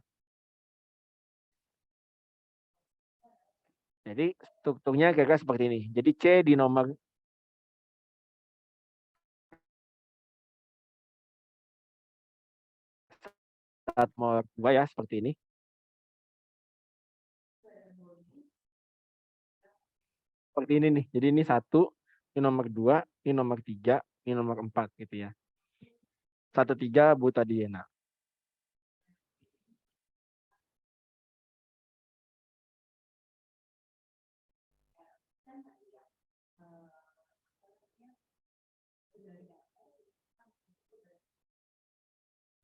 Jadi strukturnya kira-kira seperti ini. Jadi C di nomor nomor 2 ya, seperti ini. Seperti ini nih. Jadi ini 1, ini nomor 2, ini nomor 3, ini nomor 4 gitu ya. 1, 3 buta Diena.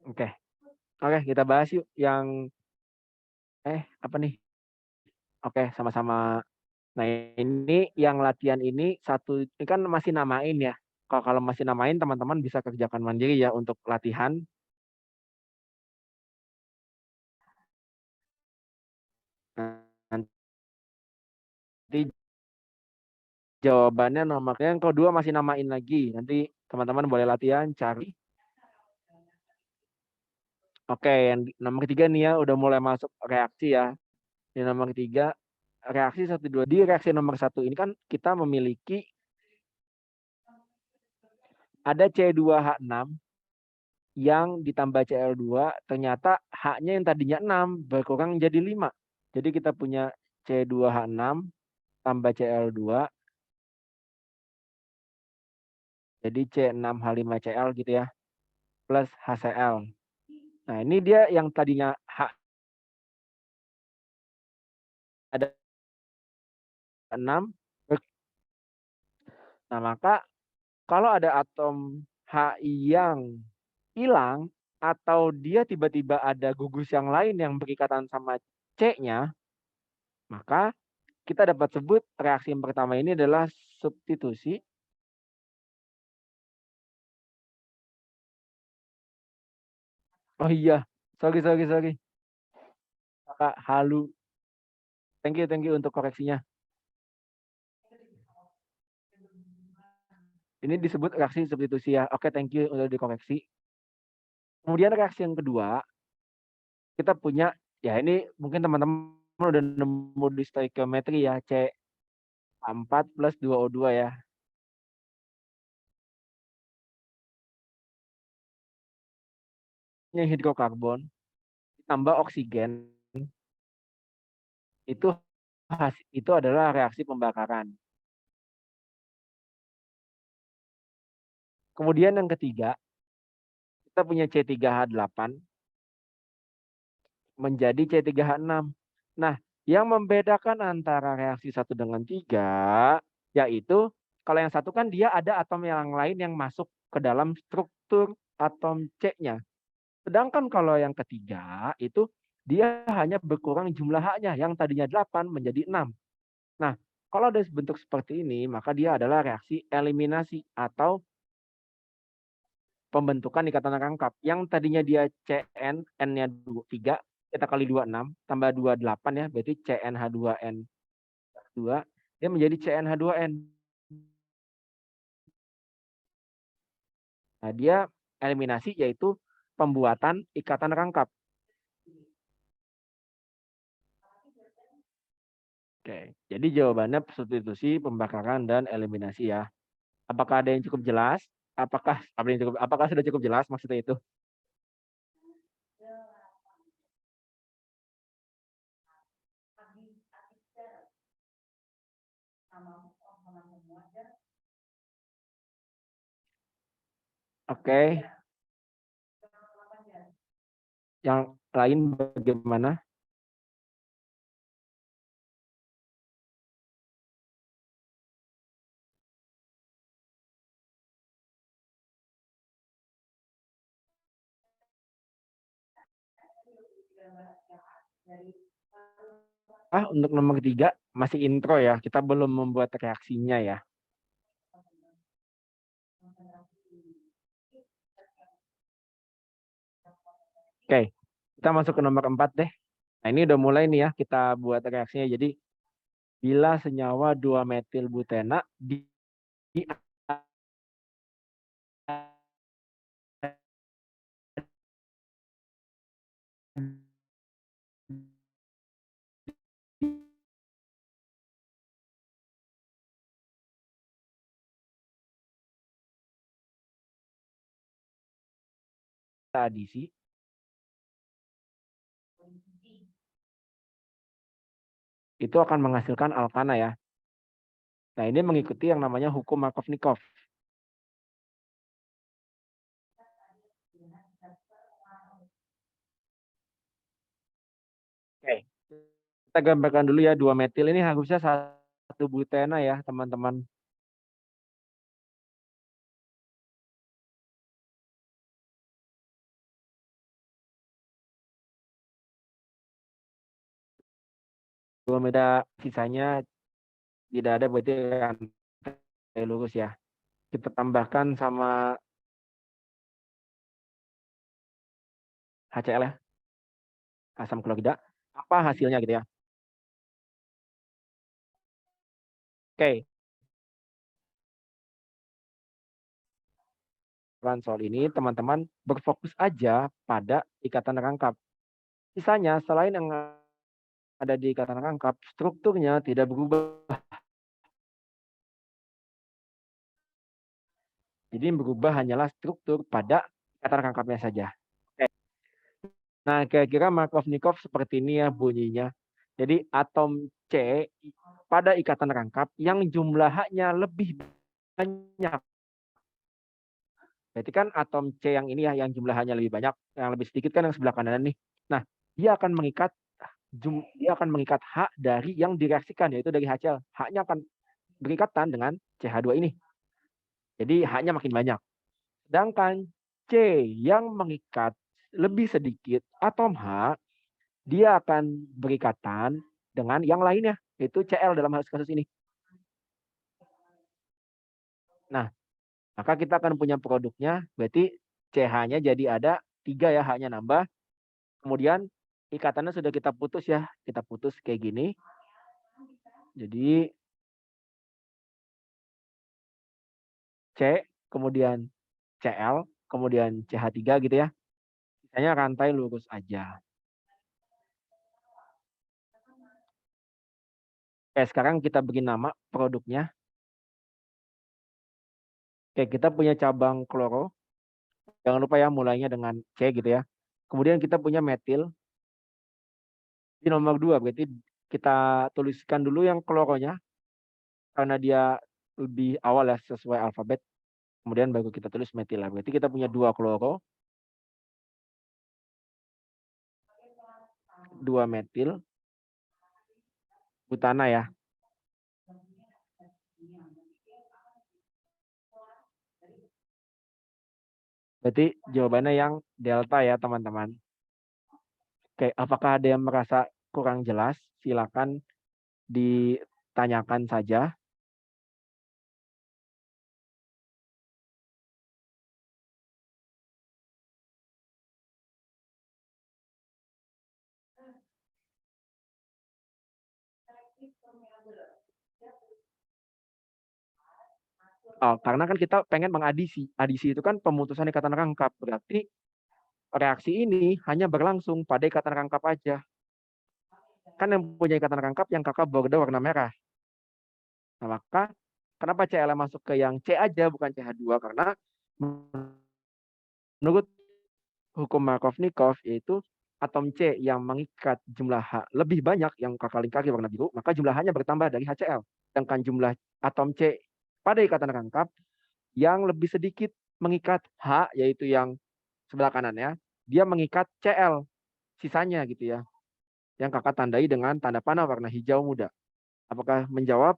Oke. Oke, kita bahas yuk yang apa nih? Oke, sama-sama. Nah, ini yang latihan ini ini kan masih namain ya. Kalau masih namain teman-teman bisa kerjakan mandiri ya untuk latihan. Nanti jawabannya nomornya yang kedua masih namain lagi. Nanti teman-teman boleh latihan cari. Oke, yang nomor 3 nih ya udah mulai masuk reaksi ya. Di nomor 3 reaksi 1 2 di reaksi nomor 1 ini kan kita memiliki ada C2H6 yang ditambah Cl2 ternyata H-nya yang tadinya 6 berkurang jadi 5. Jadi kita punya C2H6 tambah Cl2 jadi C6H5Cl gitu ya plus HCl. Nah, ini dia yang tadinya H ada 6. Nah, maka kalau ada atom HI yang hilang atau dia tiba-tiba ada gugus yang lain yang berikatan sama C-nya, maka kita dapat sebut reaksi yang pertama ini adalah substitusi. Oh iya, sorry. Kakak halu. Thank you untuk koreksinya. Ini disebut reaksi substitusi ya. Oke, thank you udah dikoreksi. Kemudian reaksi yang kedua, kita punya, ya ini mungkin teman-teman udah nemu di stoikiometri ya, C4 plus 2O2 ya. Ini hidrokarbon ditambah oksigen, itu adalah reaksi pembakaran. Kemudian yang ketiga, kita punya C3H8 menjadi C3H6. Nah, yang membedakan antara reaksi 1 dengan 3, yaitu kalau yang satu kan dia ada atom yang lain yang masuk ke dalam struktur atom C-nya. Sedangkan kalau yang ketiga, itu dia hanya berkurang jumlah H-nya, yang tadinya 8 menjadi 6. Nah, kalau ada bentuk seperti ini, maka dia adalah reaksi eliminasi atau pembentukan ikatan rangkap. Yang tadinya dia CN, N-nya 3, kita kali 2, 6, tambah 2, 8 ya, berarti CnH2n2, dia menjadi CnH2n. Nah, dia eliminasi yaitu pembuatan ikatan rangkap. Oke, jadi jawabannya substitusi, pembakaran, dan eliminasi ya. Apakah ada yang cukup jelas? Apakah sudah cukup jelas maksudnya itu? Oke. Yang lain bagaimana? Untuk nomor 3 masih intro ya, kita belum membuat reaksinya ya. Oke, kita masuk ke nomor 4 deh. Nah, ini udah mulai nih ya, kita buat reaksinya. Jadi, bila senyawa 2-metilbutena diadisi, itu akan menghasilkan alkana ya. Nah, ini mengikuti yang namanya hukum Markovnikov. Oke, kita gambarkan dulu ya, 2-metil ini harusnya 1 butena ya, teman-teman. Belum ada sisanya, tidak ada berarti rantai lurus ya. Kita tambahkan sama HCl ya, asam klorida. Apa hasilnya gitu ya. Oke. Soal ini teman-teman berfokus aja pada ikatan rangkap. Sisanya selain yang ada di ikatan rangkap, strukturnya tidak berubah. Jadi yang berubah hanyalah struktur pada ikatan rangkapnya saja. Oke. Nah, kira-kira Markovnikov seperti ini ya bunyinya. Jadi atom C pada ikatan rangkap yang jumlahnya lebih banyak. Berarti kan atom C yang ini ya, yang jumlahnya lebih banyak, yang lebih sedikit kan yang sebelah kanan nih. Nah, dia akan mengikat H dari yang direaksikan, yaitu dari HCl. H-nya akan berikatan dengan CH2 ini. Jadi H-nya makin banyak. Sedangkan C yang mengikat lebih sedikit atom H, dia akan berikatan dengan yang lainnya, yaitu Cl dalam kasus ini. Nah, maka kita akan punya produknya, berarti CH-nya jadi ada 3 ya, H-nya nambah. Kemudian ikatannya sudah kita putus ya, kita putus kayak gini. Jadi C, kemudian Cl, kemudian CH3 gitu ya. Sisanya rantai lurus aja. Oke, sekarang kita beri nama produknya. Oke, kita punya cabang kloro. Jangan lupa ya mulainya dengan C gitu ya. Kemudian kita punya metil. Di nomor 2 berarti kita tuliskan dulu yang kloronya karena dia lebih awal ya sesuai alfabet. Kemudian baru kita tulis metil. Berarti kita punya 2 kloro, 2 metil, butana ya. Berarti jawabannya yang delta ya teman-teman. Oke, apakah ada yang merasa kurang jelas? Silakan ditanyakan saja. Oh, karena kan kita pengen mengadisi. Adisi itu kan pemutusan ikatan rangkap. Berarti reaksi ini hanya berlangsung pada ikatan rangkap aja. Kan yang punya ikatan rangkap yang kakak bordo warna merah. Nah, maka kenapa Cl masuk ke yang C aja bukan CH2? Karena menurut hukum Markovnikov yaitu atom C yang mengikat jumlah H lebih banyak yang kakak lingkari warna biru, maka jumlah H-nya bertambah dari HCl. Sedangkan jumlah atom C pada ikatan rangkap yang lebih sedikit mengikat H, yaitu yang sebelah kanannya, dia mengikat Cl sisanya gitu ya. Yang kakak tandai dengan tanda panah warna hijau muda. Apakah menjawab?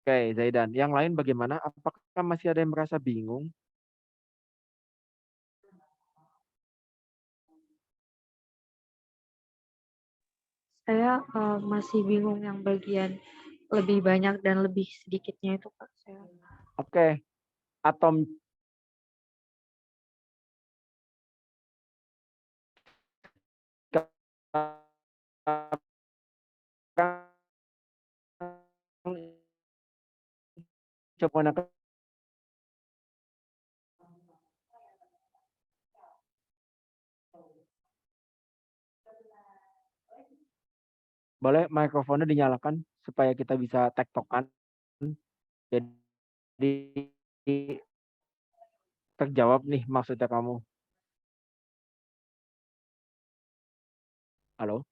Oke, Zaidan. Yang lain bagaimana? Apakah masih ada yang merasa bingung? Saya masih bingung yang bagian lebih banyak dan lebih sedikitnya itu Kak. Saya Oke, atom coba boleh mikrofonnya dinyalakan supaya kita bisa tektokan. Jadi terjawab nih maksudnya kamu. Halo?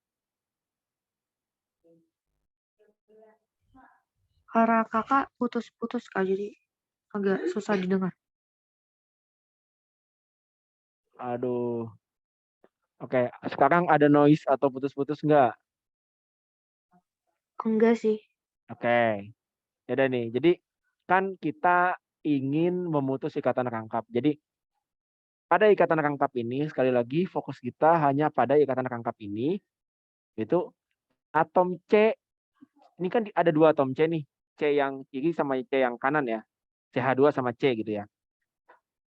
suara Kakak putus-putus Kak, jadi agak susah didengar. Aduh. Oke, sekarang ada noise atau putus-putus nggak? Enggak sih. Oke. Ya udah nih. Jadi kan kita ingin memutus ikatan rangkap. Jadi pada ikatan rangkap ini sekali lagi fokus kita hanya pada ikatan rangkap ini, itu atom C. Ini kan ada 2 atom C nih. C yang kiri sama C yang kanan ya. CH2 sama C gitu ya.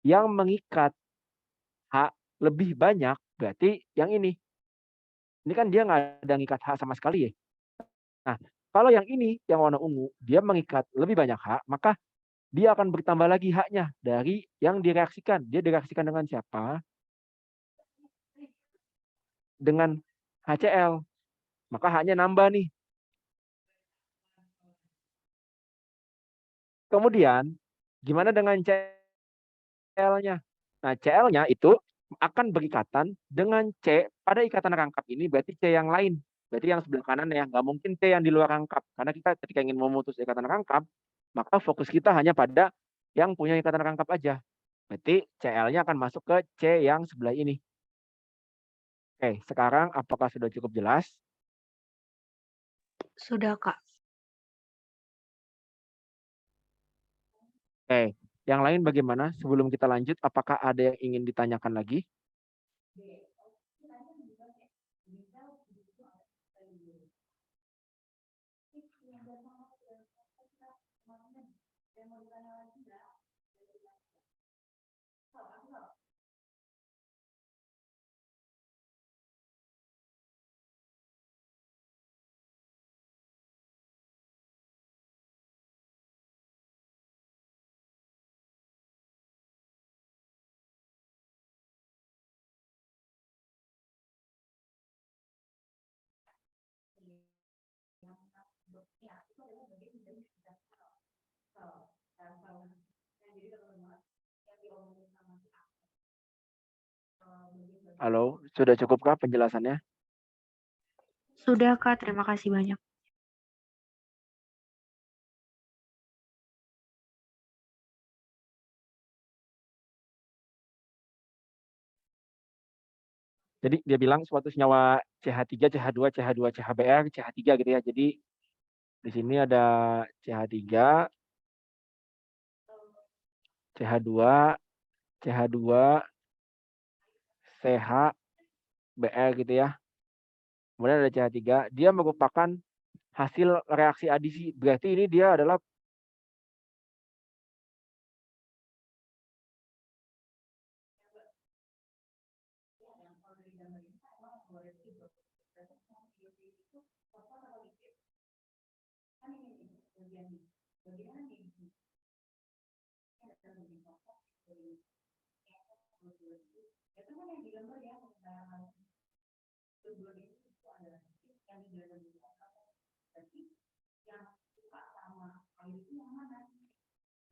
Yang mengikat H lebih banyak berarti yang ini. Ini kan dia nggak ada ngikat H sama sekali ya. Nah, kalau yang ini yang warna ungu, dia mengikat lebih banyak H, maka dia akan bertambah lagi H-nya dari yang direaksikan. Dia direaksikan dengan siapa? Dengan HCl. Maka H-nya nambah nih. Kemudian, gimana dengan Cl-nya? Nah, Cl-nya itu akan berikatan dengan C pada ikatan rangkap ini, berarti C yang lain. Berarti yang sebelah kanan ya, nggak mungkin C yang di luar rangkap. Karena kita ketika ingin memutus ikatan rangkap, maka fokus kita hanya pada yang punya ikatan rangkap aja. Berarti Cl-nya akan masuk ke C yang sebelah ini. Oke, sekarang apakah sudah cukup jelas? Sudah Kak. Oke, yang lain bagaimana? Sebelum kita lanjut, apakah ada yang ingin ditanyakan lagi? Halo, sudah cukupkah penjelasannya? Sudah Kak, terima kasih banyak. Jadi dia bilang suatu senyawa CH3, CH2, CH2, CHBr, CH3 gitu ya. Jadi di sini ada CH3, CH2, CH2, CH, Br gitu ya. Kemudian ada CH3, dia merupakan hasil reaksi adisi. Berarti ini dia adalah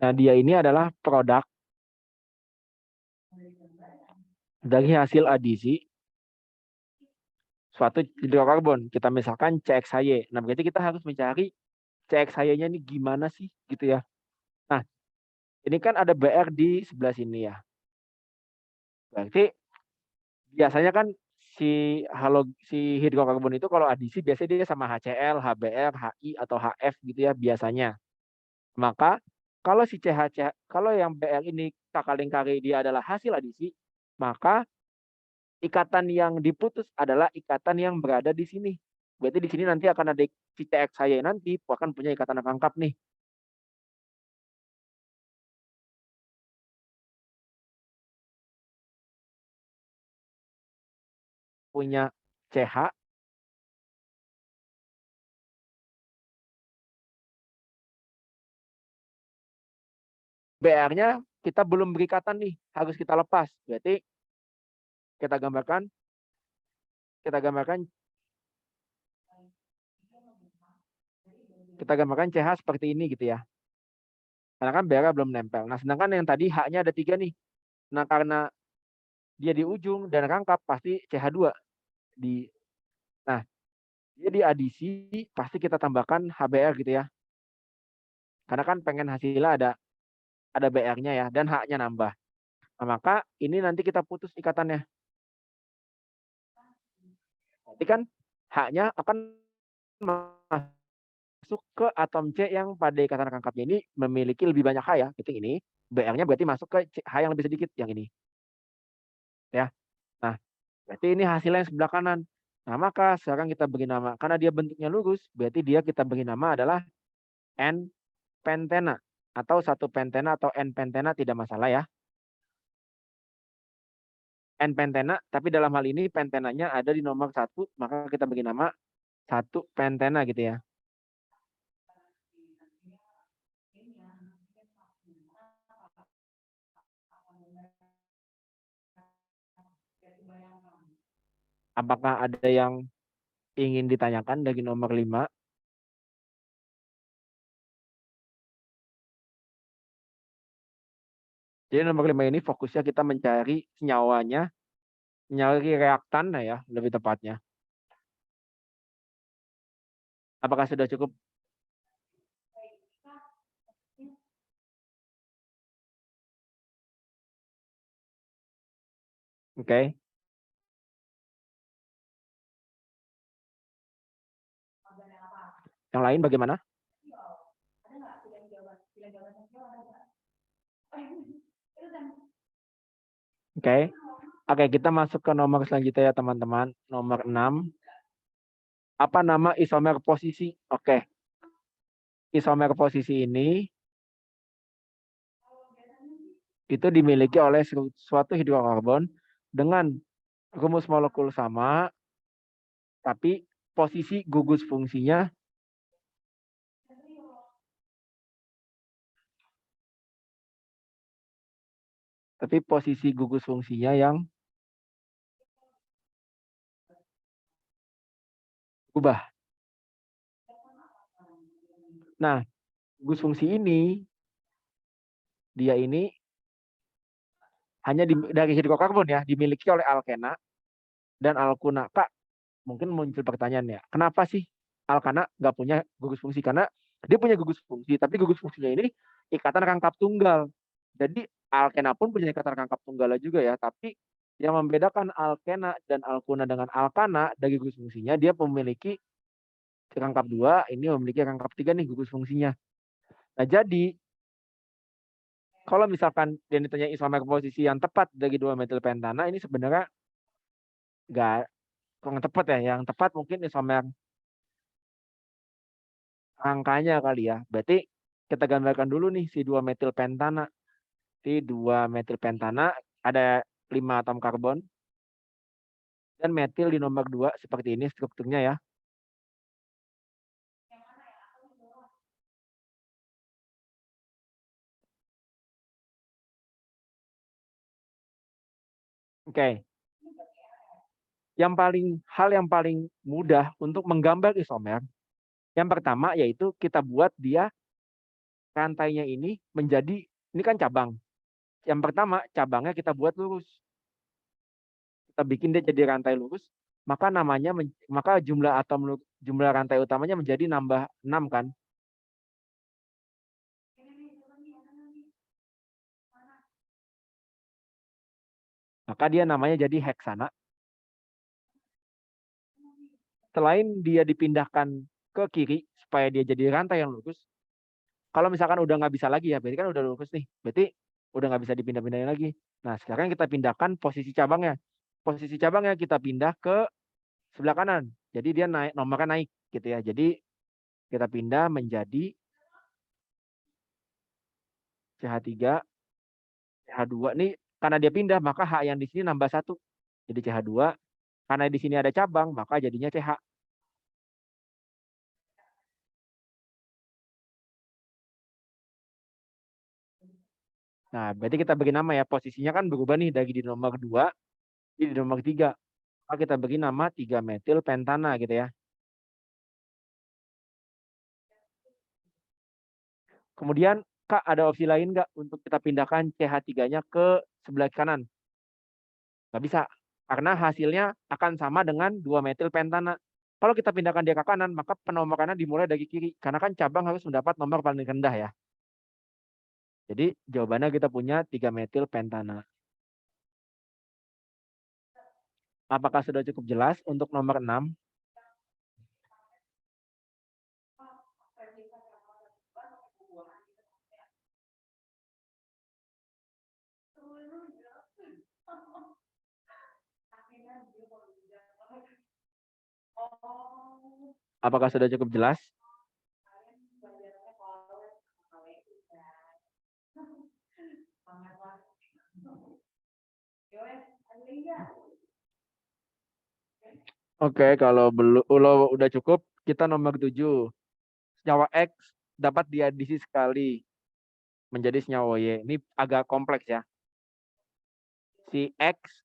nah dia ini adalah produk dari hasil adisi suatu hidrokarbon. Kita misalkan CXHY. Nah, berarti kita harus mencari CXHY-nya ini gimana sih gitu ya. Nah, ini kan ada Br di sebelah sini ya. Berarti biasanya kan si hidrokarbon itu kalau adisi biasanya dia sama HCl, HBr, HI atau HF gitu ya biasanya. Maka kalau si kalau yang Br ini kakak lingkari dia adalah hasil adisi, maka ikatan yang diputus adalah ikatan yang berada di sini. Berarti di sini nanti akan ada si CX saya nanti akan punya ikatan rangkap nih. Punya CH. BR-nya kita belum beri ikatan nih, harus kita lepas. Berarti kita gambarkan CH seperti ini gitu ya. Karena kan BR belum nempel. Nah, sedangkan yang tadi H-nya ada 3 nih. Nah, karena dia di ujung dan rangkap pasti CH2 di. Nah, dia diadisi pasti kita tambahkan HBr gitu ya. Karena kan pengen hasilnya ada BR-nya ya dan H-nya nambah. Nah, maka ini nanti kita putus ikatannya. Nanti kan H-nya akan masuk ke atom C yang pada ikatan rangkapnya ini memiliki lebih banyak H ya, gitu ini. BR-nya berarti masuk ke H yang lebih sedikit yang ini. Ya. Nah, berarti ini hasilnya yang sebelah kanan. Nah, maka sekarang kita beri nama. Karena dia bentuknya lurus, berarti dia kita beri nama adalah N-pentena. Atau 1 pentena atau N-pentena tidak masalah ya. N-pentena, tapi dalam hal ini pentenanya ada di nomor 1, maka kita beri nama 1 pentena gitu ya. Apakah ada yang ingin ditanyakan dari nomor 5? Jadi nomor 5 ini fokusnya kita mencari senyawanya, mencari reaktan ya, lebih tepatnya. Apakah sudah cukup? Oke. Yang lain bagaimana? Oke. Oke, kita masuk ke nomor selanjutnya ya teman-teman. Nomor 6. Apa nama isomer posisi? Oke. Isomer posisi ini itu dimiliki oleh suatu hidrokarbon dengan rumus molekul sama, tapi posisi gugus fungsinya yang berubah. Nah, gugus fungsi ini dia ini hanya dari hidrokarbon ya, dimiliki oleh alkena dan alkuna. Kak, mungkin muncul pertanyaan ya, kenapa sih alkana nggak punya gugus fungsi? Karena dia punya gugus fungsi, tapi gugus fungsinya ini ikatan rangkap tunggal. Jadi alkena pun punya ikatan rangkap tunggal juga ya, tapi yang membedakan alkena dan alkuna dengan alkana dari gugus fungsinya, dia memiliki rangkap 2, ini memiliki rangkap 3 nih gugus fungsinya. Nah, jadi kalau misalkan dia ditanya isomer posisi yang tepat dari 2 metilpentana, ini sebenarnya nggak kurang tepat ya. Yang tepat mungkin isomer angkanya kali ya. Berarti kita gambarkan dulu nih si 2 metilpentana. Si 2 metilpentana ada 5 atom karbon dan metil di nomor 2 seperti ini strukturnya ya. Oke. Hal yang paling mudah untuk menggambar isomer, yang pertama yaitu kita buat dia rantainya ini menjadi, ini kan cabang. Yang pertama cabangnya kita buat lurus. Kita bikin dia jadi rantai lurus, maka jumlah rantai utamanya menjadi nambah 6 kan. Maka dia namanya jadi heksana. Selain dia dipindahkan ke kiri supaya dia jadi rantai yang lurus, kalau misalkan udah nggak bisa lagi ya, berarti kan udah lurus nih, berarti udah nggak bisa dipindah-pindahin lagi. Nah, sekarang kita pindahkan posisi cabangnya. Posisi cabangnya kita pindah ke sebelah kanan. Jadi dia naik, nomornya naik gitu ya. Jadi kita pindah menjadi CH3, CH2 nih, karena dia pindah maka H yang di sini nambah 1. Jadi CH2, karena di sini ada cabang maka jadinya CH. Nah, berarti kita beri nama ya, posisinya kan berubah nih dari di nomor 2 di nomor 3. Maka kita beri nama 3-metil pentana gitu ya. Kemudian Kak, ada opsi lain nggak untuk kita pindahkan CH3-nya ke sebelah kanan? Nggak bisa, karena hasilnya akan sama dengan 2-metil pentana. Kalau kita pindahkan dia ke kanan, maka penomorannya dimulai dari kiri, karena kan cabang harus mendapat nomor paling rendah ya. Jadi jawabannya kita punya 3-metil pentana. Apakah sudah cukup jelas untuk nomor 6? Apakah sudah cukup jelas? Oke, kalau belum udah cukup, kita nomor 7. Senyawa X dapat diadisi sekali menjadi senyawa Y. Ini agak kompleks ya. Si X,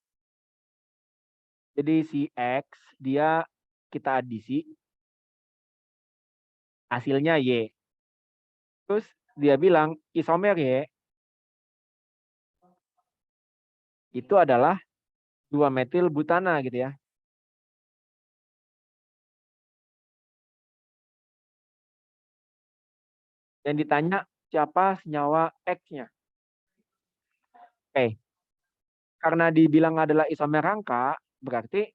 jadi si X dia kita adisi, hasilnya Y. Terus dia bilang isomer Y itu adalah 2-metil butana gitu ya. Yang ditanya siapa senyawa X-nya. Oke. Karena dibilang adalah isomer rangka, berarti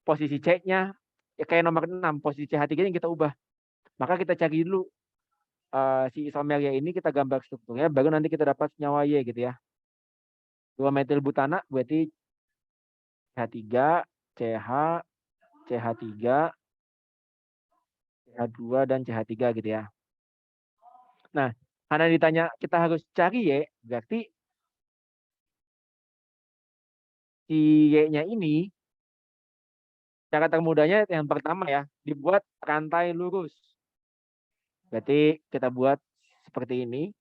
posisi C-nya ya kayak nomor 6, posisi CH3-nya kita ubah. Maka kita cari dulu si isomer Y ini, kita gambar strukturnya, baru nanti kita dapat senyawa Y gitu ya. 2-metil butana berarti CH3, CH, CH3, CH2, dan CH3 gitu ya. Nah, karena ditanya kita harus cari Y, berarti si Y-nya ini, cara termudahnya yang pertama ya, dibuat rantai lurus. Berarti kita buat seperti ini.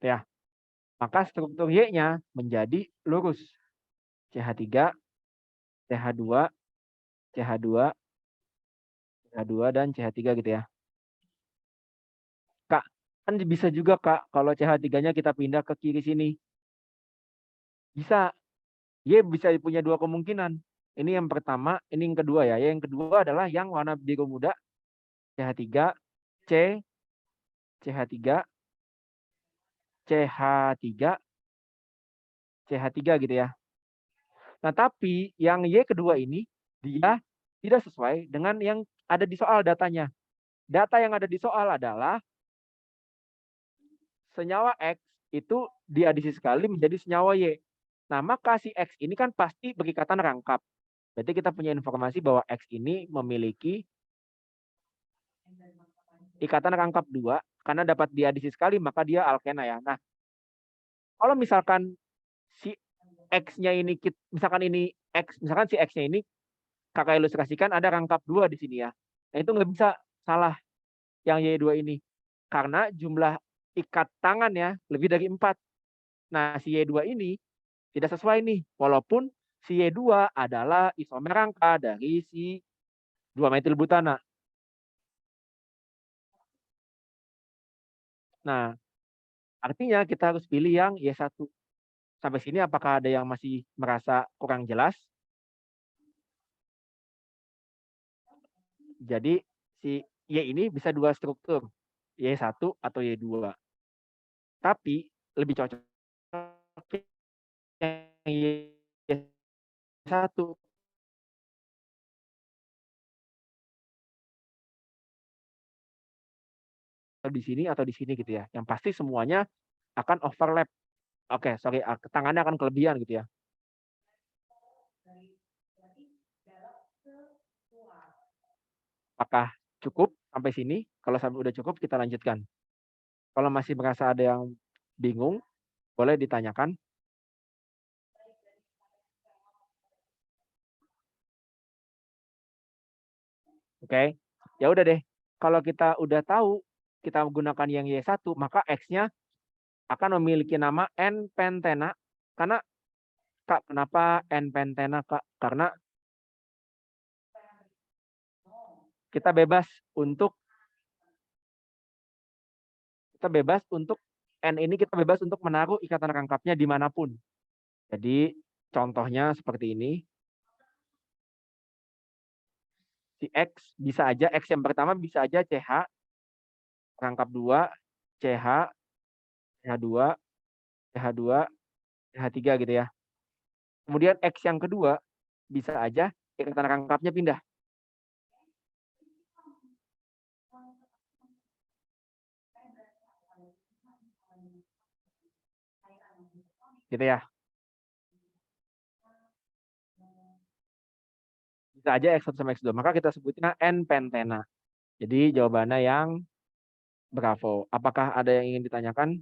Ya, maka struktur Y-nya menjadi lurus. CH3, CH2, CH2, CH2, dan CH3 gitu ya. Kak, kan bisa juga Kak, kalau CH3-nya kita pindah ke kiri sini. Bisa. Y bisa punya dua kemungkinan. Ini yang pertama, ini yang kedua ya. Yang kedua adalah yang warna biru muda, CH3, C, CH3, CH3, CH3 gitu ya. Nah, tapi yang Y kedua ini, dia tidak sesuai dengan yang ada di soal datanya. Data yang ada di soal adalah senyawa X itu diadisi sekali menjadi senyawa Y. Nah, maka si X ini kan pasti berikatan rangkap. Berarti kita punya informasi bahwa X ini memiliki ikatan rangkap 2, karena dapat diadisi sekali maka dia alkena ya. Nah, kalau misalkan si X-nya ini, misalkan ini X, misalkan si X-nya ini kakak ilustrasikan ada rangkap 2 di sini ya. Nah, itu nggak bisa salah yang Y2 ini. Karena jumlah ikat tangannya lebih dari 4. Nah, si Y2 ini tidak sesuai nih. Walaupun si Y2 adalah isomer rangka dari si 2-metil butana. Nah, artinya kita harus pilih yang Y1. Sampai sini apakah ada yang masih merasa kurang jelas? Jadi si Y ini bisa dua struktur, Y1 atau Y2. Tapi lebih cocok yang Y1. Di sini atau di sini gitu ya. Yang pasti semuanya akan overlap. Oke, sorry, tangannya akan kelebihan gitu ya. Apakah cukup sampai sini? Kalau sampai udah cukup, kita lanjutkan. Kalau masih merasa ada yang bingung, boleh ditanyakan. Oke, ya udah deh. Kalau kita udah tahu, kita menggunakan yang Y1, maka X-nya akan memiliki nama N pentena. Karena, Kak, kenapa N pentena, Kak? Karena kita bebas untuk N ini kita bebas untuk menaruh ikatan rangkapnya dimanapun. Jadi contohnya seperti ini. Si X bisa aja, X yang pertama bisa aja CH, rangkap 2, CH, CH2, CH2, CH3 gitu ya. Kemudian X yang kedua bisa aja ikatan rangkapnya pindah. Gitu ya. Bisa aja X1 sama X2. Maka kita sebutnya N pentena. Jadi jawabannya yang bravo. Apakah ada yang ingin ditanyakan?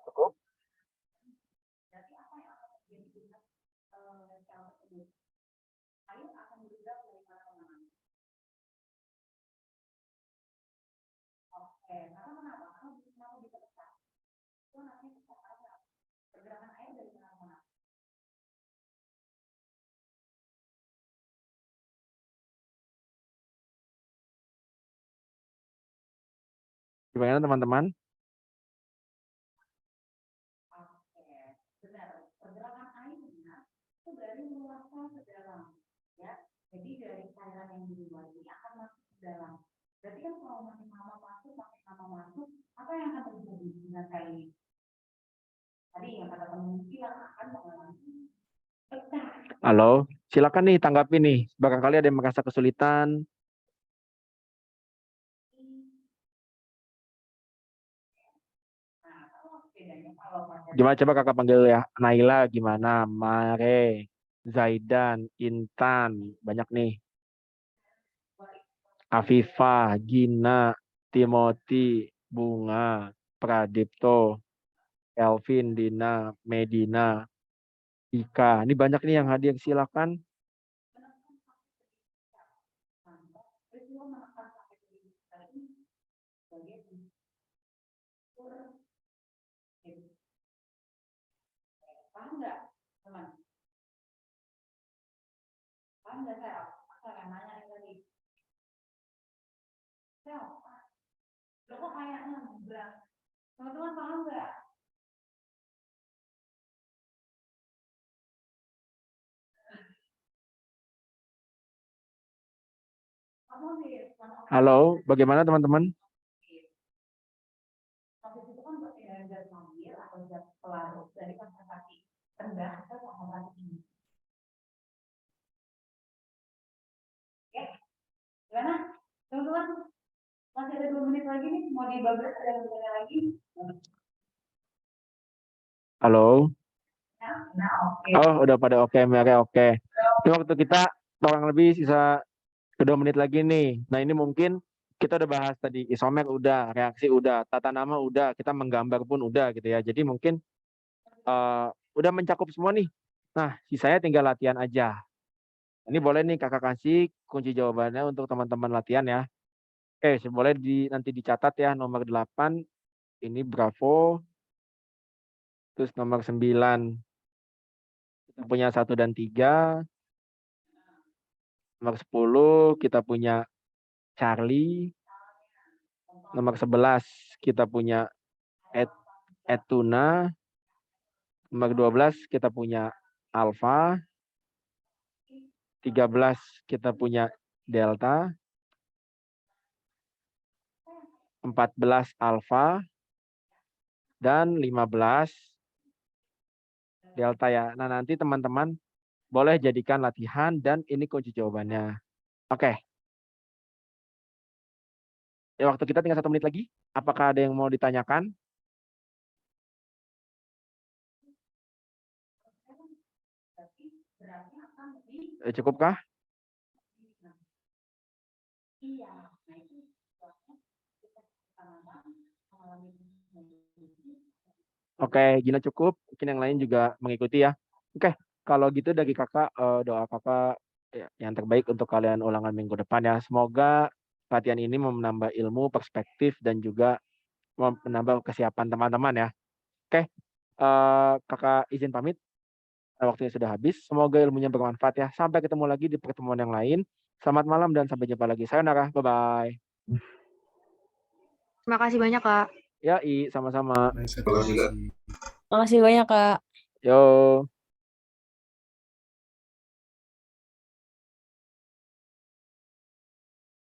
Cukup? Gimana teman-teman? Halo, silakan nih tanggapi nih. Barangkali ada yang merasa kesulitan. Gimana coba kakak panggil ya. Naila gimana? Mare, Zaidan, Intan, banyak nih. Afifah, Gina, Timothy, Bunga, Pradipto, Elvin, Dina, Medina, Ika. Ini banyak nih yang hadir, silakan. Halo, bagaimana teman-teman? Gimana? Teman-teman, masih ada 2 menit lagi nih, mau dibablas ada yang bertanya lagi? Halo? Oh, udah pada oke, mereka oke. Ini waktu kita kurang lebih sisa 2 menit lagi nih. Nah, ini mungkin kita udah bahas tadi, isomer udah, reaksi udah, tata nama udah, kita menggambar pun udah gitu ya. Jadi mungkin udah mencakup semua nih. Nah, sisanya tinggal latihan aja. Ini boleh nih kakak kasih kunci jawabannya untuk teman-teman latihan ya. Oke, boleh nanti dicatat ya, nomor 8 ini Bravo. Terus nomor 9 kita punya 1 dan 3. Nomor 10 kita punya Charlie. Nomor 11 kita punya Etuna. Nomor 12 kita punya Alpha. 13 kita punya Delta. 14 Alpha. Dan 15 Delta ya. Nah, nanti teman-teman boleh jadikan latihan dan ini kunci jawabannya. Oke. Ya, waktu kita tinggal 1 menit lagi. Apakah ada yang mau ditanyakan? Cukupkah? Oke, Gina cukup. Mungkin yang lain juga mengikuti ya. Oke, kalau gitu dari Kakak, doa Kakak yang terbaik untuk kalian ulangan minggu depan ya. Semoga latihan ini menambah ilmu, perspektif, dan juga menambah kesiapan teman-teman ya. Oke, Kakak izin pamit, waktunya sudah habis. Semoga ilmunya bermanfaat ya. Sampai ketemu lagi di pertemuan yang lain. Selamat malam dan sampai jumpa lagi. Sayonara, bye-bye. Terima kasih banyak, Kak. Yoi, sama-sama. Terima kasih, Kak. Makasih banyak, Kak. Yo.